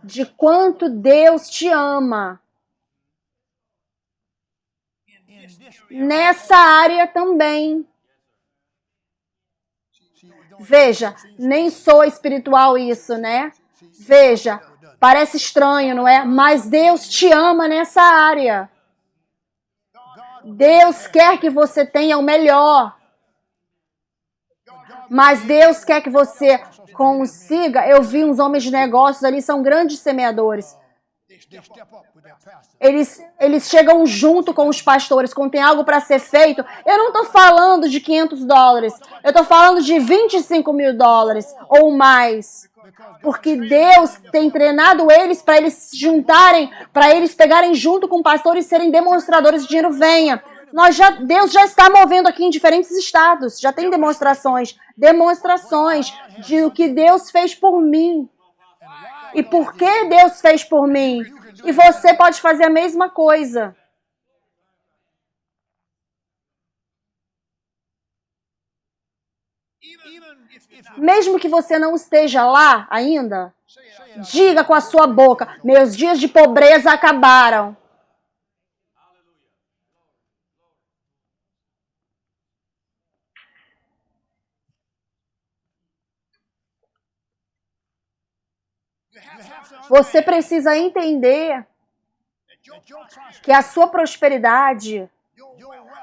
de quanto Deus te ama. Nessa área também. Veja, nem sou espiritual isso, né? Veja, parece estranho, não é? Mas Deus te ama nessa área. Deus quer que você tenha o melhor. Mas Deus quer que você consiga. Eu vi uns homens de negócios ali, são grandes semeadores. Eles chegam junto com os pastores quando tem algo para ser feito. Eu não estou falando de $500. Eu estou falando de $25.000 ou mais. Porque Deus tem treinado eles para eles se juntarem, para eles pegarem junto com pastores e serem demonstradores de dinheiro. Venha. Deus já está movendo aqui em diferentes estados. Já tem demonstrações de o que Deus fez por mim. E por que Deus fez por mim? E você pode fazer a mesma coisa. Mesmo que você não esteja lá ainda, diga com a sua boca: meus dias de pobreza acabaram. Você precisa entender que a sua prosperidade,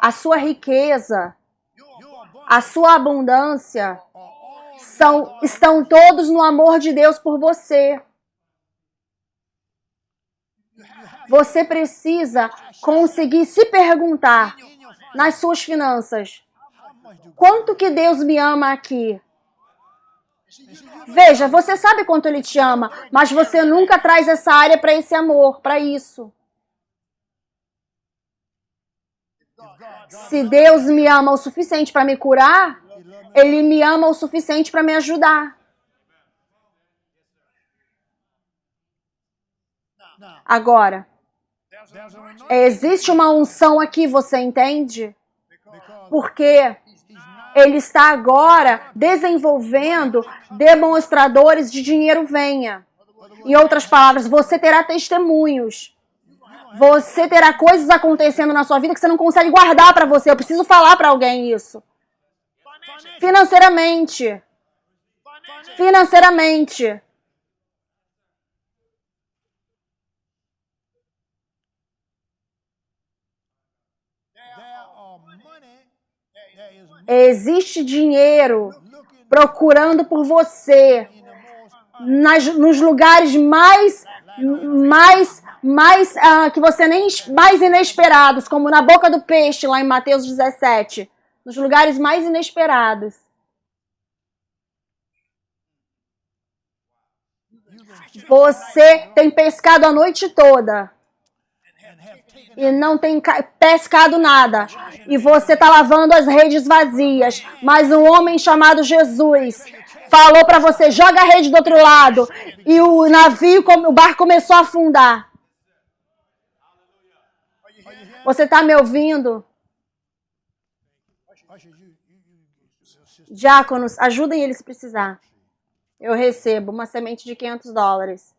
a sua riqueza, a sua abundância estão todos no amor de Deus por você. Você precisa conseguir se perguntar nas suas finanças: quanto que Deus me ama aqui? Veja, você sabe quanto Ele te ama, mas você nunca traz essa área para esse amor, para isso. Se Deus me ama o suficiente para me curar, Ele me ama o suficiente para me ajudar. Agora, existe uma unção aqui, você entende? Porque Ele está agora desenvolvendo demonstradores de dinheiro venha. Em outras palavras, você terá testemunhos. Você terá coisas acontecendo na sua vida que você não consegue guardar para você. Eu preciso falar para alguém isso. Financeiramente. Financeiramente. Existe dinheiro procurando por você nos lugares mais que você nem mais inesperados, como na boca do peixe lá em Mateus 17, nos lugares mais inesperados. Você tem pescado a noite toda e não tem pescado nada. E você está lavando as redes vazias. Mas um homem chamado Jesus falou para você: joga a rede do outro lado. E o barco começou a afundar. Você está me ouvindo? Diáconos, ajudem ele se precisar. Eu recebo uma semente de $500.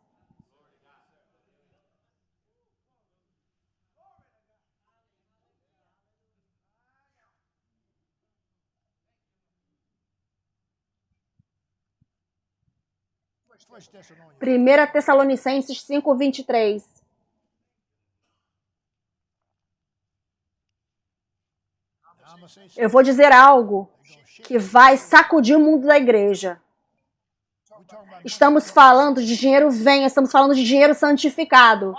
Primeira Tessalonicenses 5:23. Eu vou dizer algo que vai sacudir o mundo da igreja. Estamos falando de dinheiro venha, estamos falando de dinheiro santificado.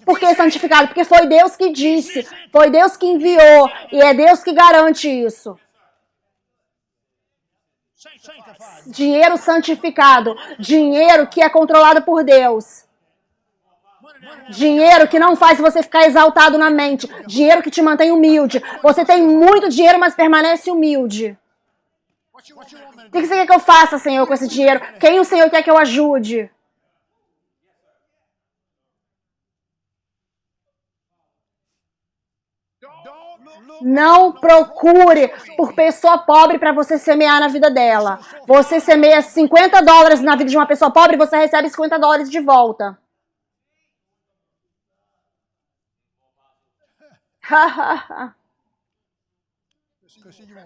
Por que santificado? Porque foi Deus que disse, foi Deus que enviou e é Deus que garante isso. Dinheiro santificado, dinheiro que é controlado por Deus. Dinheiro que não faz você ficar exaltado na mente. Dinheiro que te mantém humilde. Você tem muito dinheiro, mas permanece humilde. O que você quer que eu faça, Senhor, com esse dinheiro? Quem o Senhor quer que eu ajude? Não procure por pessoa pobre para você semear na vida dela. Você semeia $50 na vida de uma pessoa pobre e você recebe $50 de volta.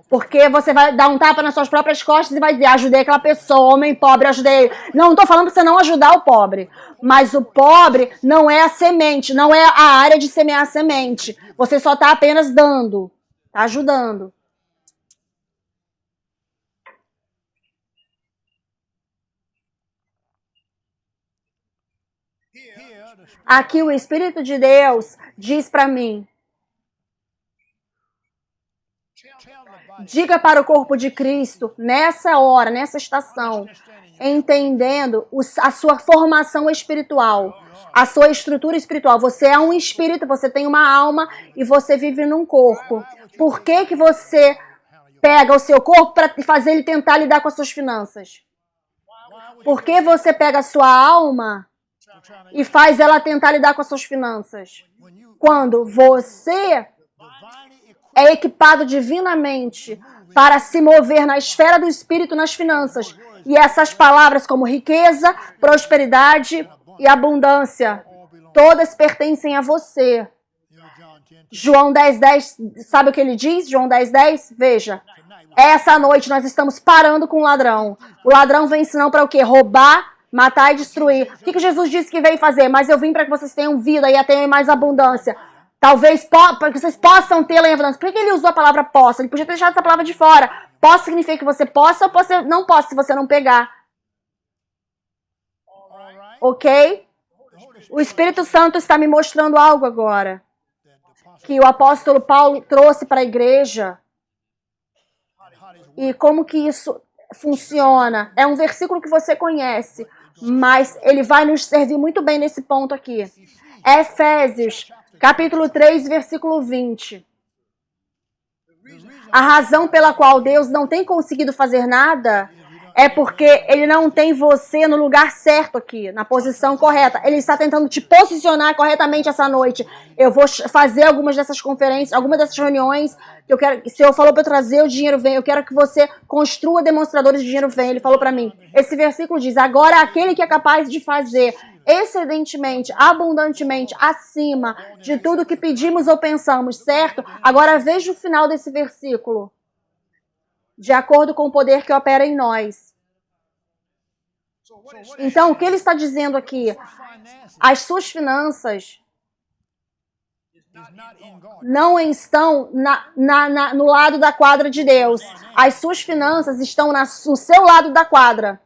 Porque você vai dar um tapa nas suas próprias costas e vai dizer: ajudei aquela pessoa, homem pobre, ajudei. Não estou falando para você não ajudar o pobre. Mas o pobre não é a semente, não é a área de semear a semente. Você só está apenas dando, está ajudando. Aqui o Espírito de Deus diz para mim: diga para o corpo de Cristo, nessa hora, nessa estação, entendendo a sua formação espiritual, a sua estrutura espiritual. Você é um espírito, você tem uma alma e você vive num corpo. Por que que você pega o seu corpo para fazer ele tentar lidar com as suas finanças? Por que você pega a sua alma e faz ela tentar lidar com as suas finanças? Quando você é equipado divinamente para se mover na esfera do espírito, nas finanças. E essas palavras como riqueza, prosperidade e abundância, todas pertencem a você. João 10:10, sabe o que ele diz? João 10:10, veja. Essa noite nós estamos parando com o ladrão. O ladrão vem senão para o quê? Roubar, matar e destruir. O que Jesus disse que veio fazer? Mas eu vim para que vocês tenham vida e tenham mais abundância. Talvez para que vocês possam tê-la em abundância. Por que ele usou a palavra possa? Ele podia ter deixado essa palavra de fora. Possa significa que você possa ou você não possa se você não pegar. Ok? O Espírito Santo está me mostrando algo agora. Que o apóstolo Paulo trouxe para a igreja. E como que isso funciona? É um versículo que você conhece, mas ele vai nos servir muito bem nesse ponto aqui. Efésios, capítulo 3, versículo 20. A razão pela qual Deus não tem conseguido fazer nada é porque ele não tem você no lugar certo aqui, na posição correta. Ele está tentando te posicionar corretamente essa noite. Eu vou fazer algumas dessas conferências, algumas dessas reuniões. Eu quero, o Senhor falou para eu trazer o dinheiro vem. Eu quero que você construa demonstradores de dinheiro vem. Ele falou para mim. Esse versículo diz: agora aquele que é capaz de fazer excedentemente, abundantemente, acima de tudo que pedimos ou pensamos, certo? Agora veja o final desse versículo. De acordo com o poder que opera em nós. Então, o que ele está dizendo aqui? As suas finanças não estão no lado da quadra de Deus. As suas finanças estão no seu lado da quadra.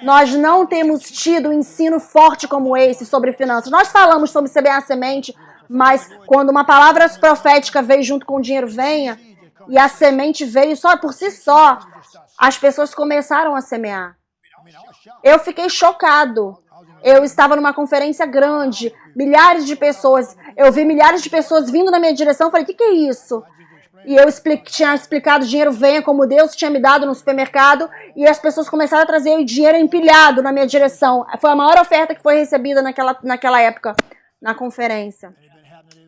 Nós não temos tido um ensino forte como esse sobre finanças. Nós falamos sobre semear a semente, mas quando uma palavra profética veio junto com o dinheiro venha, e a semente veio só por si só, as pessoas começaram a semear. Eu fiquei chocado. Eu estava numa conferência grande, milhares de pessoas. Eu vi milhares de pessoas vindo na minha direção. Falei, o que é isso? E eu tinha explicado, dinheiro venha como Deus tinha me dado no supermercado. E as pessoas começaram a trazer o dinheiro empilhado na minha direção. Foi a maior oferta que foi recebida naquela época, na conferência.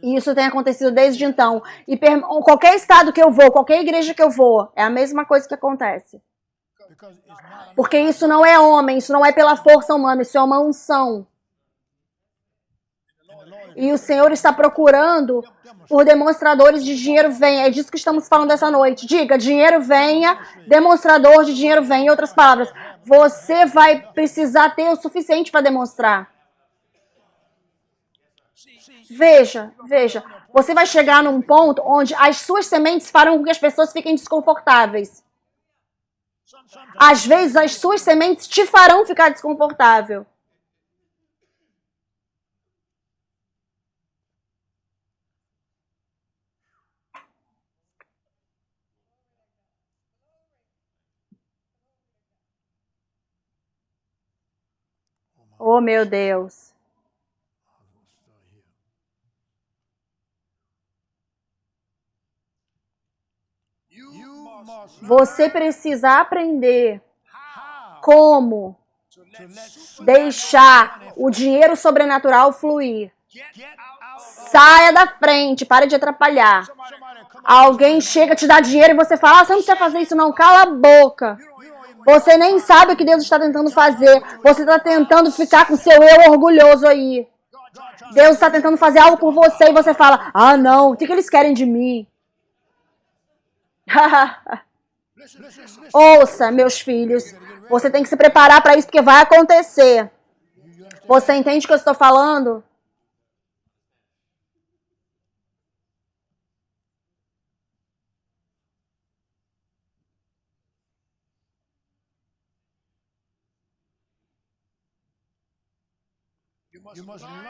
E isso tem acontecido desde então. E qualquer estado que eu vou, qualquer igreja que eu vou, é a mesma coisa que acontece. Porque isso não é homem, isso não é pela força humana, isso é uma unção. E o Senhor está procurando por demonstradores de dinheiro venha. É disso que estamos falando essa noite. Diga, dinheiro venha, demonstrador de dinheiro venha. Em outras palavras, você vai precisar ter o suficiente para demonstrar. Veja, você vai chegar num ponto onde as suas sementes farão com que as pessoas fiquem desconfortáveis. Às vezes, as suas sementes te farão ficar desconfortável. Oh, meu Deus. Você precisa aprender como deixar o dinheiro sobrenatural fluir. Saia da frente, pare de atrapalhar. Alguém chega, te dá dinheiro e você fala, você não precisa fazer isso não, cala a boca. Você nem sabe o que Deus está tentando fazer. Você está tentando ficar com seu eu orgulhoso aí. Deus está tentando fazer algo por você e você fala, ah não, o que eles querem de mim? Ouça, meus filhos, você tem que se preparar para isso porque vai acontecer. Você entende o que eu estou falando?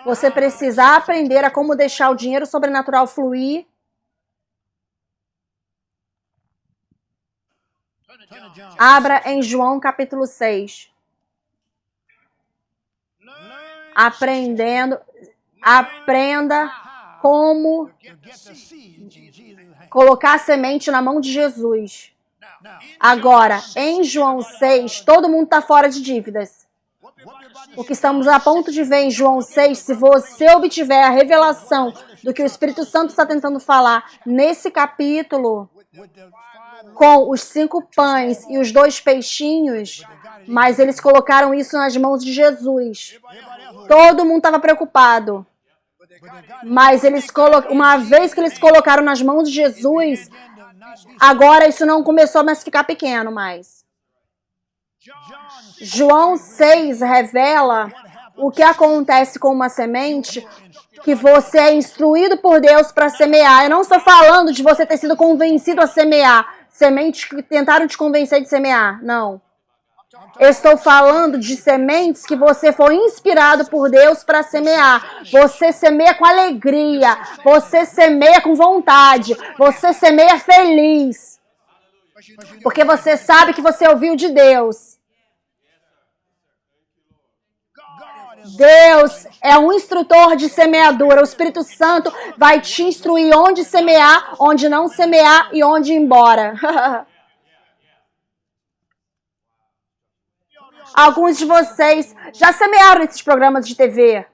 Você precisa aprender a como deixar o dinheiro sobrenatural fluir. Abra em João capítulo 6. Aprenda como colocar a semente na mão de Jesus. Agora, em João 6, todo mundo está fora de dívidas. O que estamos a ponto de ver em João 6, se você obtiver a revelação do que o Espírito Santo está tentando falar nesse capítulo com os 5 pães e os 2 peixinhos, mas eles colocaram isso nas mãos de Jesus. Todo mundo estava preocupado. Mas uma vez que eles colocaram nas mãos de Jesus, agora isso não começou mais a ficar pequeno mais. João 6 revela o que acontece com uma semente, que você é instruído por Deus para semear. Eu não estou falando de você ter sido convencido a semear. Sementes que tentaram te convencer de semear. Não. Eu estou falando de sementes que você foi inspirado por Deus para semear. Você semeia com alegria. Você semeia com vontade. Você semeia feliz. Porque você sabe que você ouviu de Deus. Deus é um instrutor de semeadura. O Espírito Santo vai te instruir onde semear, onde não semear e onde ir embora. Alguns de vocês já semearam nesses programas de TV.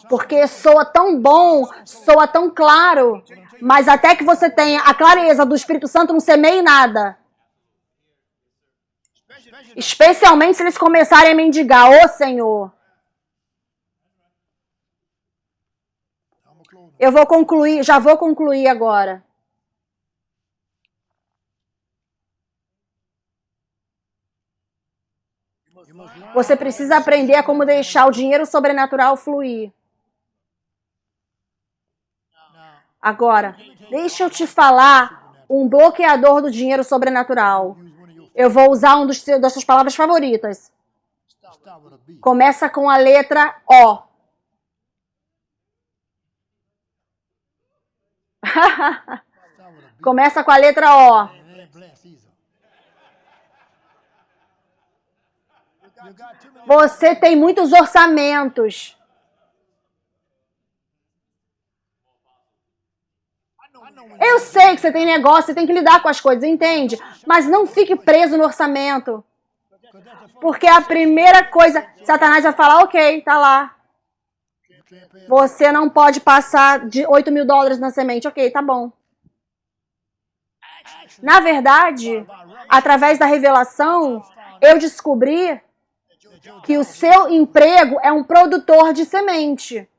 Porque soa tão bom, soa tão claro, mas até que você tenha a clareza do Espírito Santo, não semeie nada. Especialmente se eles começarem a mendigar, ô Senhor. Eu vou concluir, já vou concluir agora. Você precisa aprender a como deixar o dinheiro sobrenatural fluir. Agora, deixa eu te falar um bloqueador do dinheiro sobrenatural. Eu vou usar das suas palavras favoritas. Começa com a letra O. Começa com a letra O. Você tem muitos orçamentos. Eu sei que você tem negócio, você tem que lidar com as coisas, entende? Mas não fique preso no orçamento. Porque a primeira coisa, Satanás vai falar, ok, tá lá. Você não pode passar de $8.000 na semente. Ok, tá bom. Na verdade, através da revelação, eu descobri que o seu emprego é um produtor de semente.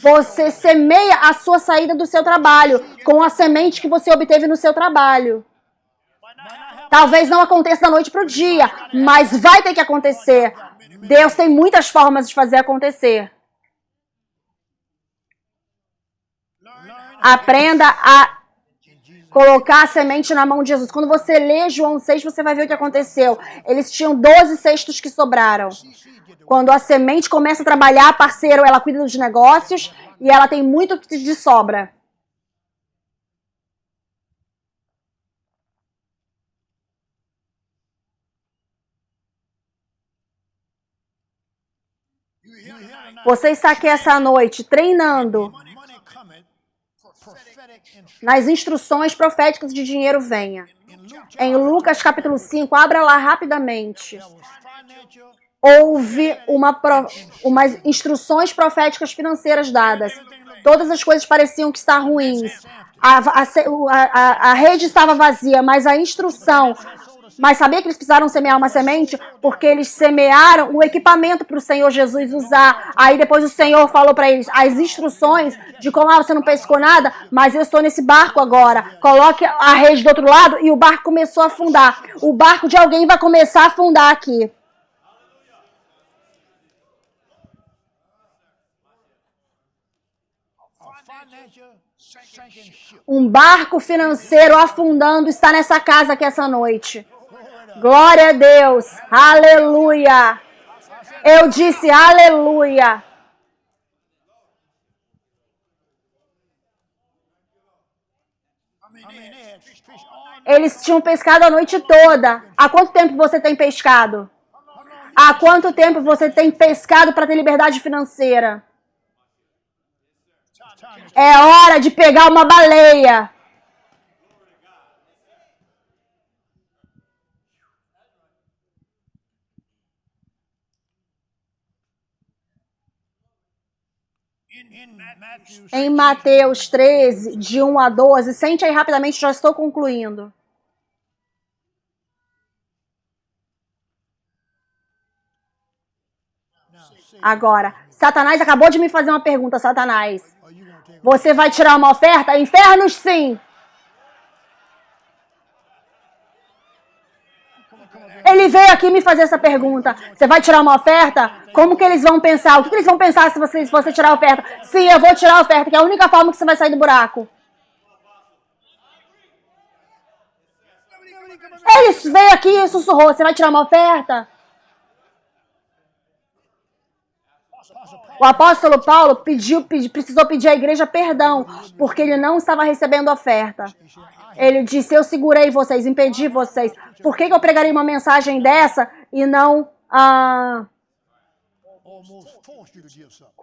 Você semeia a sua saída do seu trabalho com a semente que você obteve no seu trabalho. Talvez não aconteça da noite para o dia, mas vai ter que acontecer. Deus tem muitas formas de fazer acontecer. Aprenda a colocar a semente na mão de Jesus. Quando você lê João 6, você vai ver o que aconteceu. Eles tinham 12 cestos que sobraram. Quando a semente começa a trabalhar, parceiro, ela cuida dos negócios e ela tem muito de sobra. Você está aqui essa noite treinando nas instruções proféticas de dinheiro venha. Em Lucas capítulo 5, abra lá rapidamente. Houve umas instruções proféticas financeiras dadas. Todas as coisas pareciam que estavam ruins. A rede estava vazia, mas a instrução... Mas sabia que eles precisaram semear uma semente? Porque eles semearam o equipamento para o Senhor Jesus usar. Aí depois o Senhor falou para eles as instruções de como você não pescou nada, mas eu estou nesse barco agora. Coloque a rede do outro lado e o barco começou a afundar. O barco de alguém vai começar a afundar aqui. Um barco financeiro afundando está nessa casa aqui essa noite. Glória a Deus. Aleluia. Eu disse aleluia. Eles tinham pescado a noite toda. Há quanto tempo você tem pescado? Há quanto tempo você tem pescado para ter liberdade financeira? É hora de pegar uma baleia. Em Mateus 13, de 1 a 12, sente aí rapidamente, já estou concluindo. Agora, Satanás acabou de me fazer uma pergunta, Satanás. Você vai tirar uma oferta? Infernos, sim. Ele veio aqui me fazer essa pergunta. Você vai tirar uma oferta? Como que eles vão pensar? O que eles vão pensar se você tirar a oferta? Sim, eu vou tirar a oferta, que é a única forma que você vai sair do buraco. Ele veio aqui e sussurrou. Você vai tirar uma oferta? O apóstolo Paulo precisou pedir à igreja perdão, porque ele não estava recebendo oferta. Ele disse, eu segurei vocês, impedi vocês. Por que eu pregaria uma mensagem dessa e não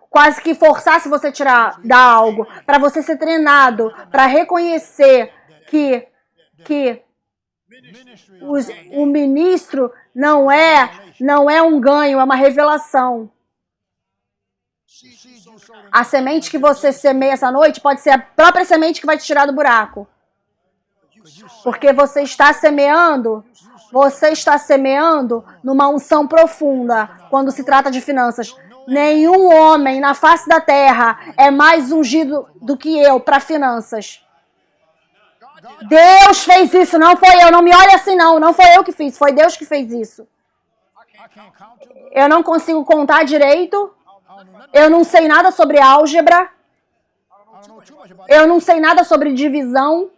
quase que forçasse você dar algo? Para você ser treinado, para reconhecer que o ministro não é um ganho, é uma revelação. A semente que você semeia essa noite pode ser a própria semente que vai te tirar do buraco. Porque você está semeando numa unção profunda quando se trata de finanças. Nenhum homem na face da terra é mais ungido do que eu para finanças. Deus fez isso, não foi eu. Não me olhe assim, não. Não foi eu que fiz, foi Deus que fez isso. Eu não consigo contar direito. Eu não sei nada sobre álgebra. Eu não sei nada sobre divisão.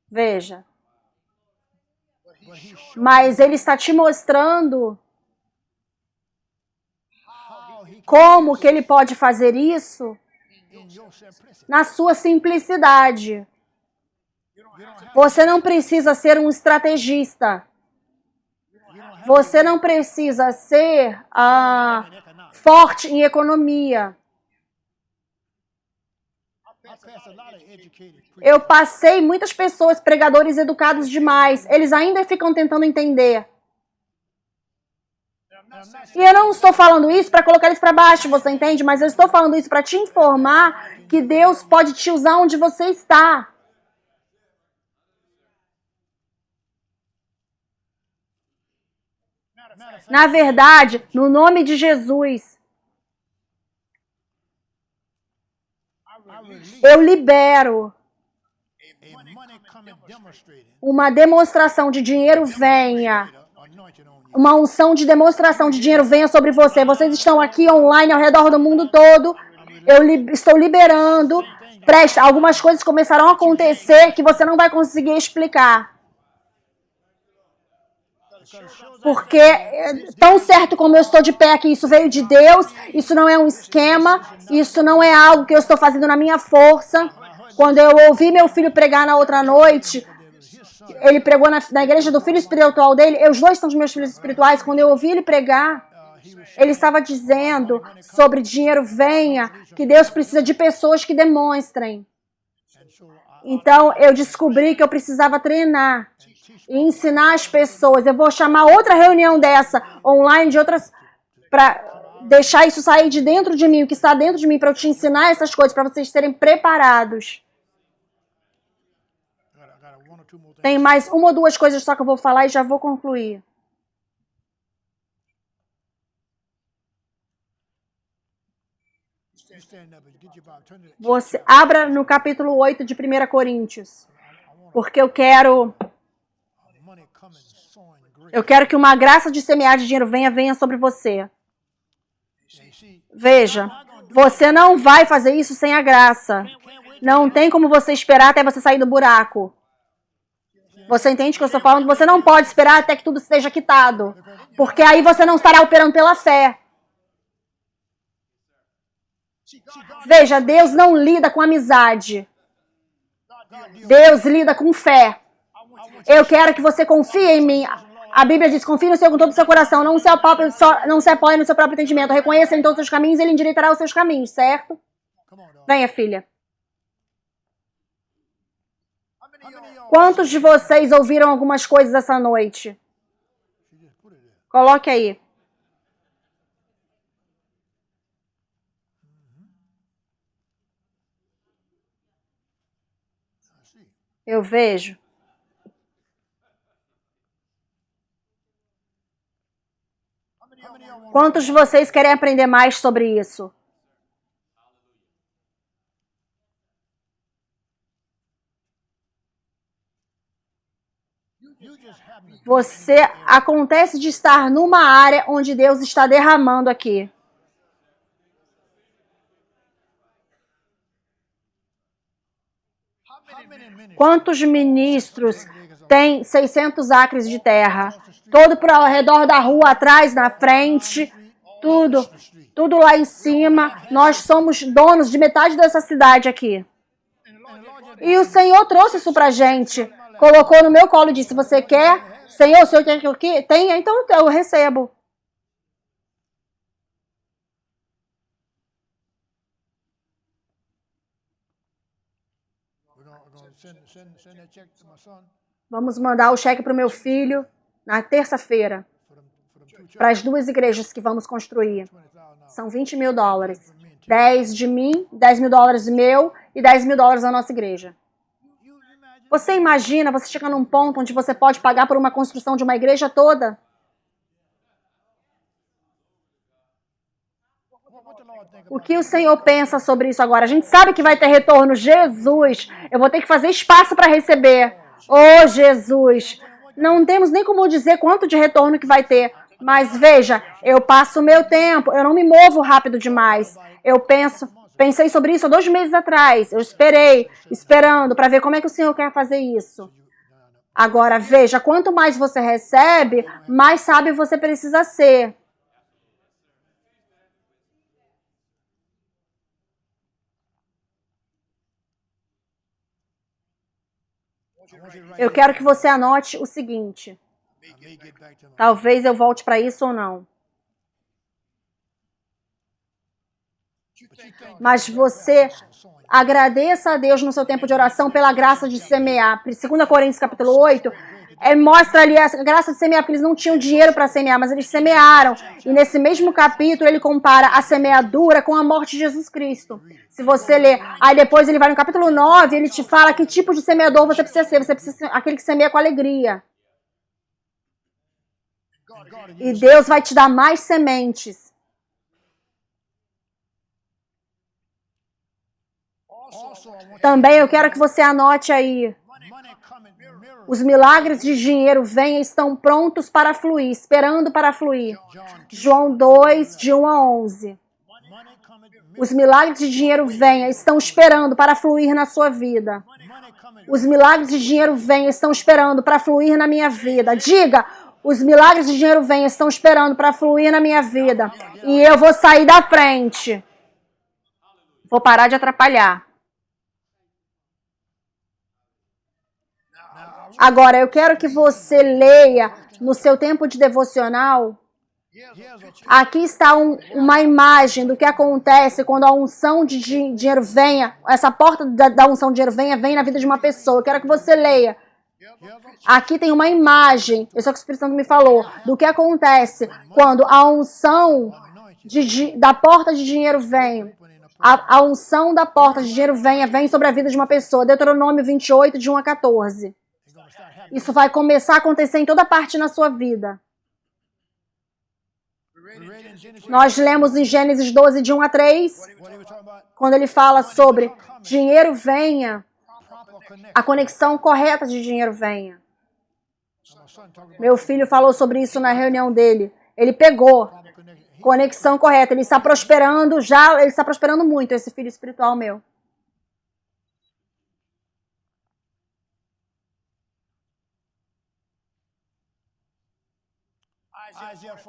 Veja. Mas ele está te mostrando como que ele pode fazer isso na sua simplicidade. Você não precisa ser um estrategista. Você não precisa ser forte em economia. Eu passei muitas pessoas, pregadores educados demais. Eles ainda ficam tentando entender. E eu não estou falando isso para colocar eles para baixo, você entende? Mas eu estou falando isso para te informar que Deus pode te usar onde você está. Na verdade, no nome de Jesus, eu libero uma demonstração de dinheiro venha. Uma unção de demonstração de dinheiro venha sobre você. Vocês estão aqui online ao redor do mundo todo. Eu estou liberando. Presta, algumas coisas começarão a acontecer que você não vai conseguir explicar. Porque, tão certo como eu estou de pé aqui, isso veio de Deus, isso não é um esquema, isso não é algo que eu estou fazendo na minha força. Quando eu ouvi meu filho pregar na outra noite, ele pregou na igreja do filho espiritual dele, os dois são os meus filhos espirituais, quando eu ouvi ele pregar, ele estava dizendo sobre dinheiro venha, que Deus precisa de pessoas que demonstrem. Então, eu descobri que eu precisava treinar e ensinar as pessoas. Eu vou chamar outra reunião dessa, online, de outras, para deixar isso sair de dentro de mim, o que está dentro de mim, para eu te ensinar essas coisas, para vocês serem preparados. Tem mais uma ou duas coisas só que eu vou falar e já vou concluir. Você abra no capítulo 8 de 1 Coríntios, porque eu quero que uma graça de semear de dinheiro venha sobre você. Veja, você não vai fazer isso sem a graça. Não tem como você esperar até você sair do buraco. Você entende o que eu estou falando? Você não pode esperar até que tudo esteja quitado, porque aí você não estará operando pela fé. Veja, Deus não lida com amizade. Deus lida com fé. Eu quero que você confie em mim. A Bíblia diz, confie no Senhor com todo o seu coração. Não se apoie no seu próprio entendimento. Reconheça em todos os seus caminhos e Ele endireitará os seus caminhos, certo? Venha, filha. Quantos de vocês ouviram algumas coisas essa noite? Coloque aí. Eu vejo. Quantos de vocês querem aprender mais sobre isso? Você acontece de estar numa área onde Deus está derramando aqui. Quantos ministros têm 600 acres de terra? Todo ao redor da rua, atrás, na frente, tudo lá em cima. Nós somos donos de metade dessa cidade aqui. E o Senhor trouxe isso pra gente. Colocou no meu colo e disse, você quer? Senhor, o Senhor quer que eu tenha? Então eu recebo. Vamos mandar o cheque para o meu filho na terça-feira. Para as 2 igrejas que vamos construir. São $20 mil. 10 de mim, $10 mil meu e $10 mil da nossa igreja. Você imagina, você chega num ponto onde você pode pagar por uma construção de uma igreja toda? O que o Senhor pensa sobre isso agora? A gente sabe que vai ter retorno. Jesus, eu vou ter que fazer espaço para receber. Oh, Jesus. Não temos nem como dizer quanto de retorno que vai ter. Mas veja, eu passo o meu tempo, eu não me movo rápido demais. Pensei sobre isso há 2 meses atrás. Eu esperando para ver como é que o Senhor quer fazer isso. Agora, veja, quanto mais você recebe, mais sábio você precisa ser. Eu quero que você anote o seguinte. Talvez eu volte para isso ou não. Mas você agradeça a Deus no seu tempo de oração pela graça de semear. 2 Coríntios capítulo 8, mostra ali a graça de semear, porque eles não tinham dinheiro para semear, mas eles semearam. E nesse mesmo capítulo ele compara a semeadura com a morte de Jesus Cristo. Se você ler, aí depois ele vai no capítulo 9, ele te fala que tipo de semeador você precisa ser. Você precisa ser aquele que semeia com alegria. E Deus vai te dar mais sementes. Também eu quero que você anote aí. Os milagres de dinheiro vêm e estão prontos para fluir, esperando para fluir. João 2, de 1 a 11. Os milagres de dinheiro vêm e estão esperando para fluir na sua vida. Os milagres de dinheiro vêm e estão esperando para fluir na minha vida. Diga, os milagres de dinheiro vêm e estão esperando para fluir na minha vida. E eu vou sair da frente. Vou parar de atrapalhar. Agora, eu quero que você leia no seu tempo de devocional. Aqui está uma imagem do que acontece quando a unção de dinheiro vem, essa porta da unção de dinheiro vem na vida de uma pessoa. Eu quero que você leia. Aqui tem uma imagem, isso é o que o Espírito Santo me falou, do que acontece quando a unção da porta de dinheiro vem. A unção da porta de dinheiro vem sobre a vida de uma pessoa. Deuteronômio 28, de 1 a 14. Isso vai começar a acontecer em toda parte na sua vida. Nós lemos em Gênesis 12, de 1 a 3, quando ele fala sobre dinheiro venha, a conexão correta de dinheiro venha. Meu filho falou sobre isso na reunião dele. Ele pegou conexão correta, ele está prosperando ele está prosperando muito, esse filho espiritual meu.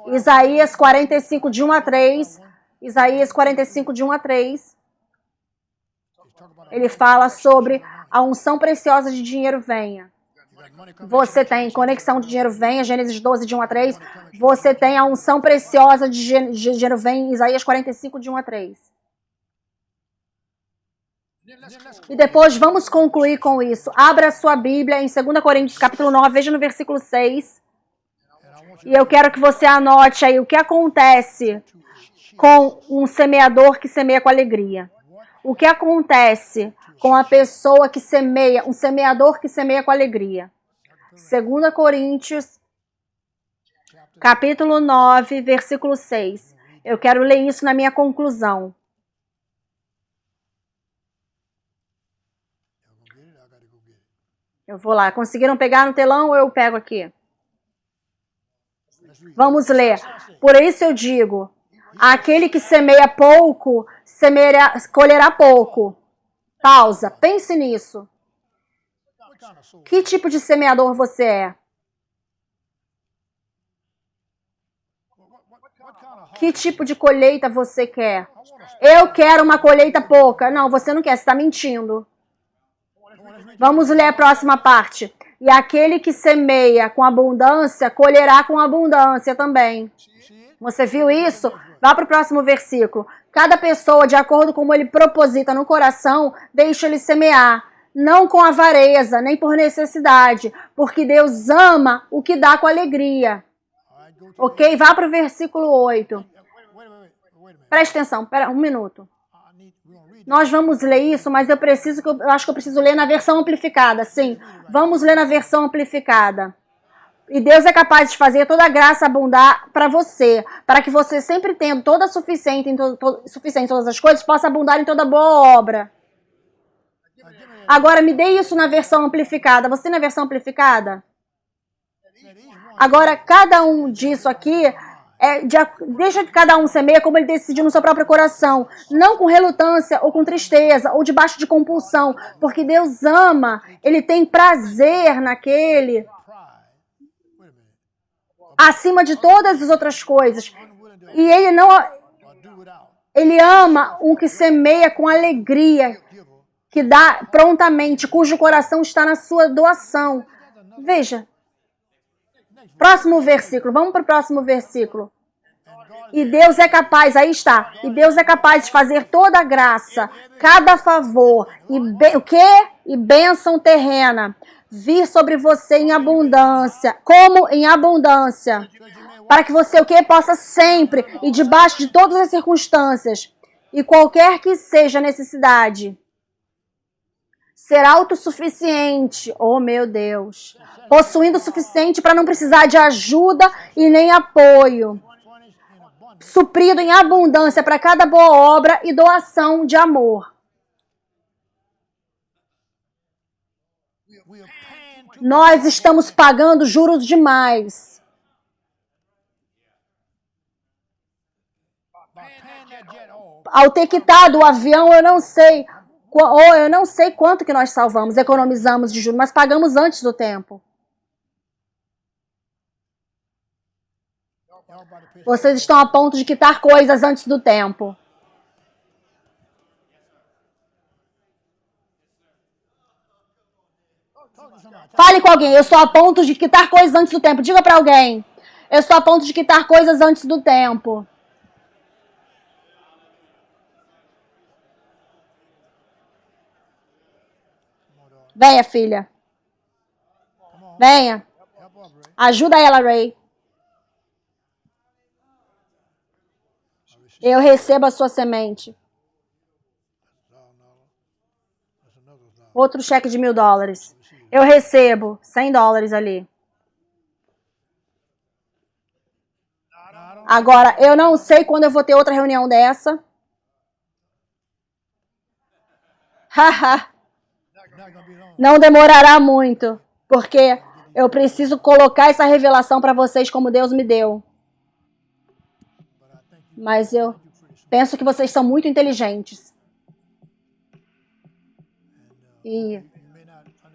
Isaías 45, de 1 a 3. Isaías 45, de 1 a 3. Ele fala sobre a unção preciosa de dinheiro venha. Você tem conexão de dinheiro venha, Gênesis 12, de 1 a 3. Você tem a unção preciosa de dinheiro venha, Isaías 45, de 1 a 3. E depois vamos concluir com isso. Abra a sua Bíblia em 2 Coríntios capítulo 9, veja no versículo 6. E eu quero que você anote aí o que acontece com um semeador que semeia com alegria. O que acontece com a pessoa que semeia, um semeador que semeia com alegria. 2 Coríntios, capítulo 9, versículo 6. Eu quero ler isso na minha conclusão. Eu vou lá. Conseguiram pegar no telão ou eu pego aqui? Vamos ler. Por isso eu digo, aquele que semeia pouco, colherá pouco. Pausa. Pense nisso. Que tipo de semeador você é? Que tipo de colheita você quer? Eu quero uma colheita pouca. Não, você não quer, você está mentindo. Vamos ler a próxima parte. E aquele que semeia com abundância, colherá com abundância também. Você viu isso? Vá para o próximo versículo. Cada pessoa, de acordo com como ele proposita no coração, deixa ele semear. Não com avareza, nem por necessidade, porque Deus ama o que dá com alegria. Ok? Vá para o versículo 8. Preste atenção, um minuto. Nós vamos ler isso, mas eu acho que eu preciso ler na versão amplificada. Sim, vamos ler na versão amplificada. E Deus é capaz de fazer toda a graça abundar para você, para que você sempre tendo toda suficiente em todas as coisas, possa abundar em toda boa obra. Agora, me dê isso na versão amplificada. Você na versão amplificada? Agora, cada um disso aqui, deixa que cada um semeia como ele decidiu no seu próprio coração. Não com relutância ou com tristeza ou debaixo de compulsão. Porque Deus ama, Ele tem prazer naquele acima de todas as outras coisas. E Ele ama o que semeia com alegria, que dá prontamente, cujo coração está na sua doação. Veja. Próximo versículo. Vamos para o próximo versículo. E Deus é capaz, aí está. E Deus é capaz de fazer toda a graça, cada favor, o quê? E bênção terrena, vir sobre você em abundância. Como em abundância? Para que você, o quê? Possa sempre, e debaixo de todas as circunstâncias, e qualquer que seja a necessidade, ser autossuficiente, oh meu Deus, possuindo o suficiente para não precisar de ajuda e nem apoio, suprido em abundância para cada boa obra e doação de amor. Nós estamos pagando juros demais. Ao ter quitado o avião, eu não sei quanto que nós salvamos, economizamos de juros, mas pagamos antes do tempo. Vocês estão a ponto de quitar coisas antes do tempo. Fale com alguém. Eu estou a ponto de quitar coisas antes do tempo. Diga para alguém. Eu estou a ponto de quitar coisas antes do tempo. Venha, filha. Venha. Ajuda ela, Ray. Eu recebo a sua semente. Outro cheque de $1.000. Eu recebo $100 ali. Agora, eu não sei quando eu vou ter outra reunião dessa. Haha. Não demorará muito, porque eu preciso colocar essa revelação para vocês como Deus me deu. Mas eu penso que vocês são muito inteligentes. E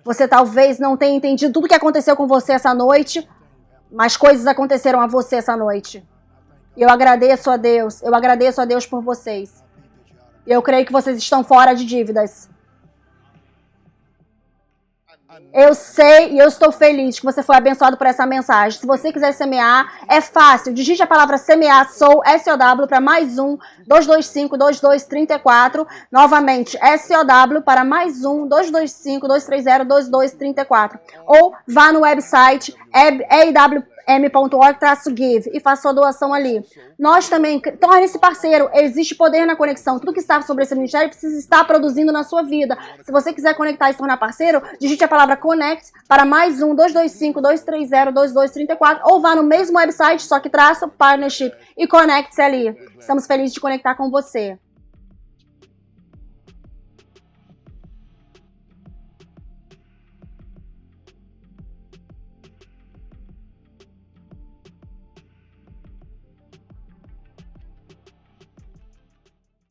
você talvez não tenha entendido tudo o que aconteceu com você essa noite, mas coisas aconteceram a você essa noite. E eu agradeço a Deus por vocês. Eu creio que vocês estão fora de dívidas. Eu sei e eu estou feliz que você foi abençoado por essa mensagem. Se você quiser semear, é fácil. Digite a palavra semear, SOW, para mais 225-2234. Novamente, SOW para mais 225-230-2234. Ou vá no website m.org/give e faça sua doação ali. Nós também, torne-se parceiro, existe poder na conexão. Tudo que está sobre esse ministério precisa estar produzindo na sua vida. Se você quiser conectar e se tornar parceiro, digite a palavra CONNECT para mais 1-225-230-2234 ou vá no mesmo website, só que traça partnership e conecte-se ali. Estamos felizes de conectar com você.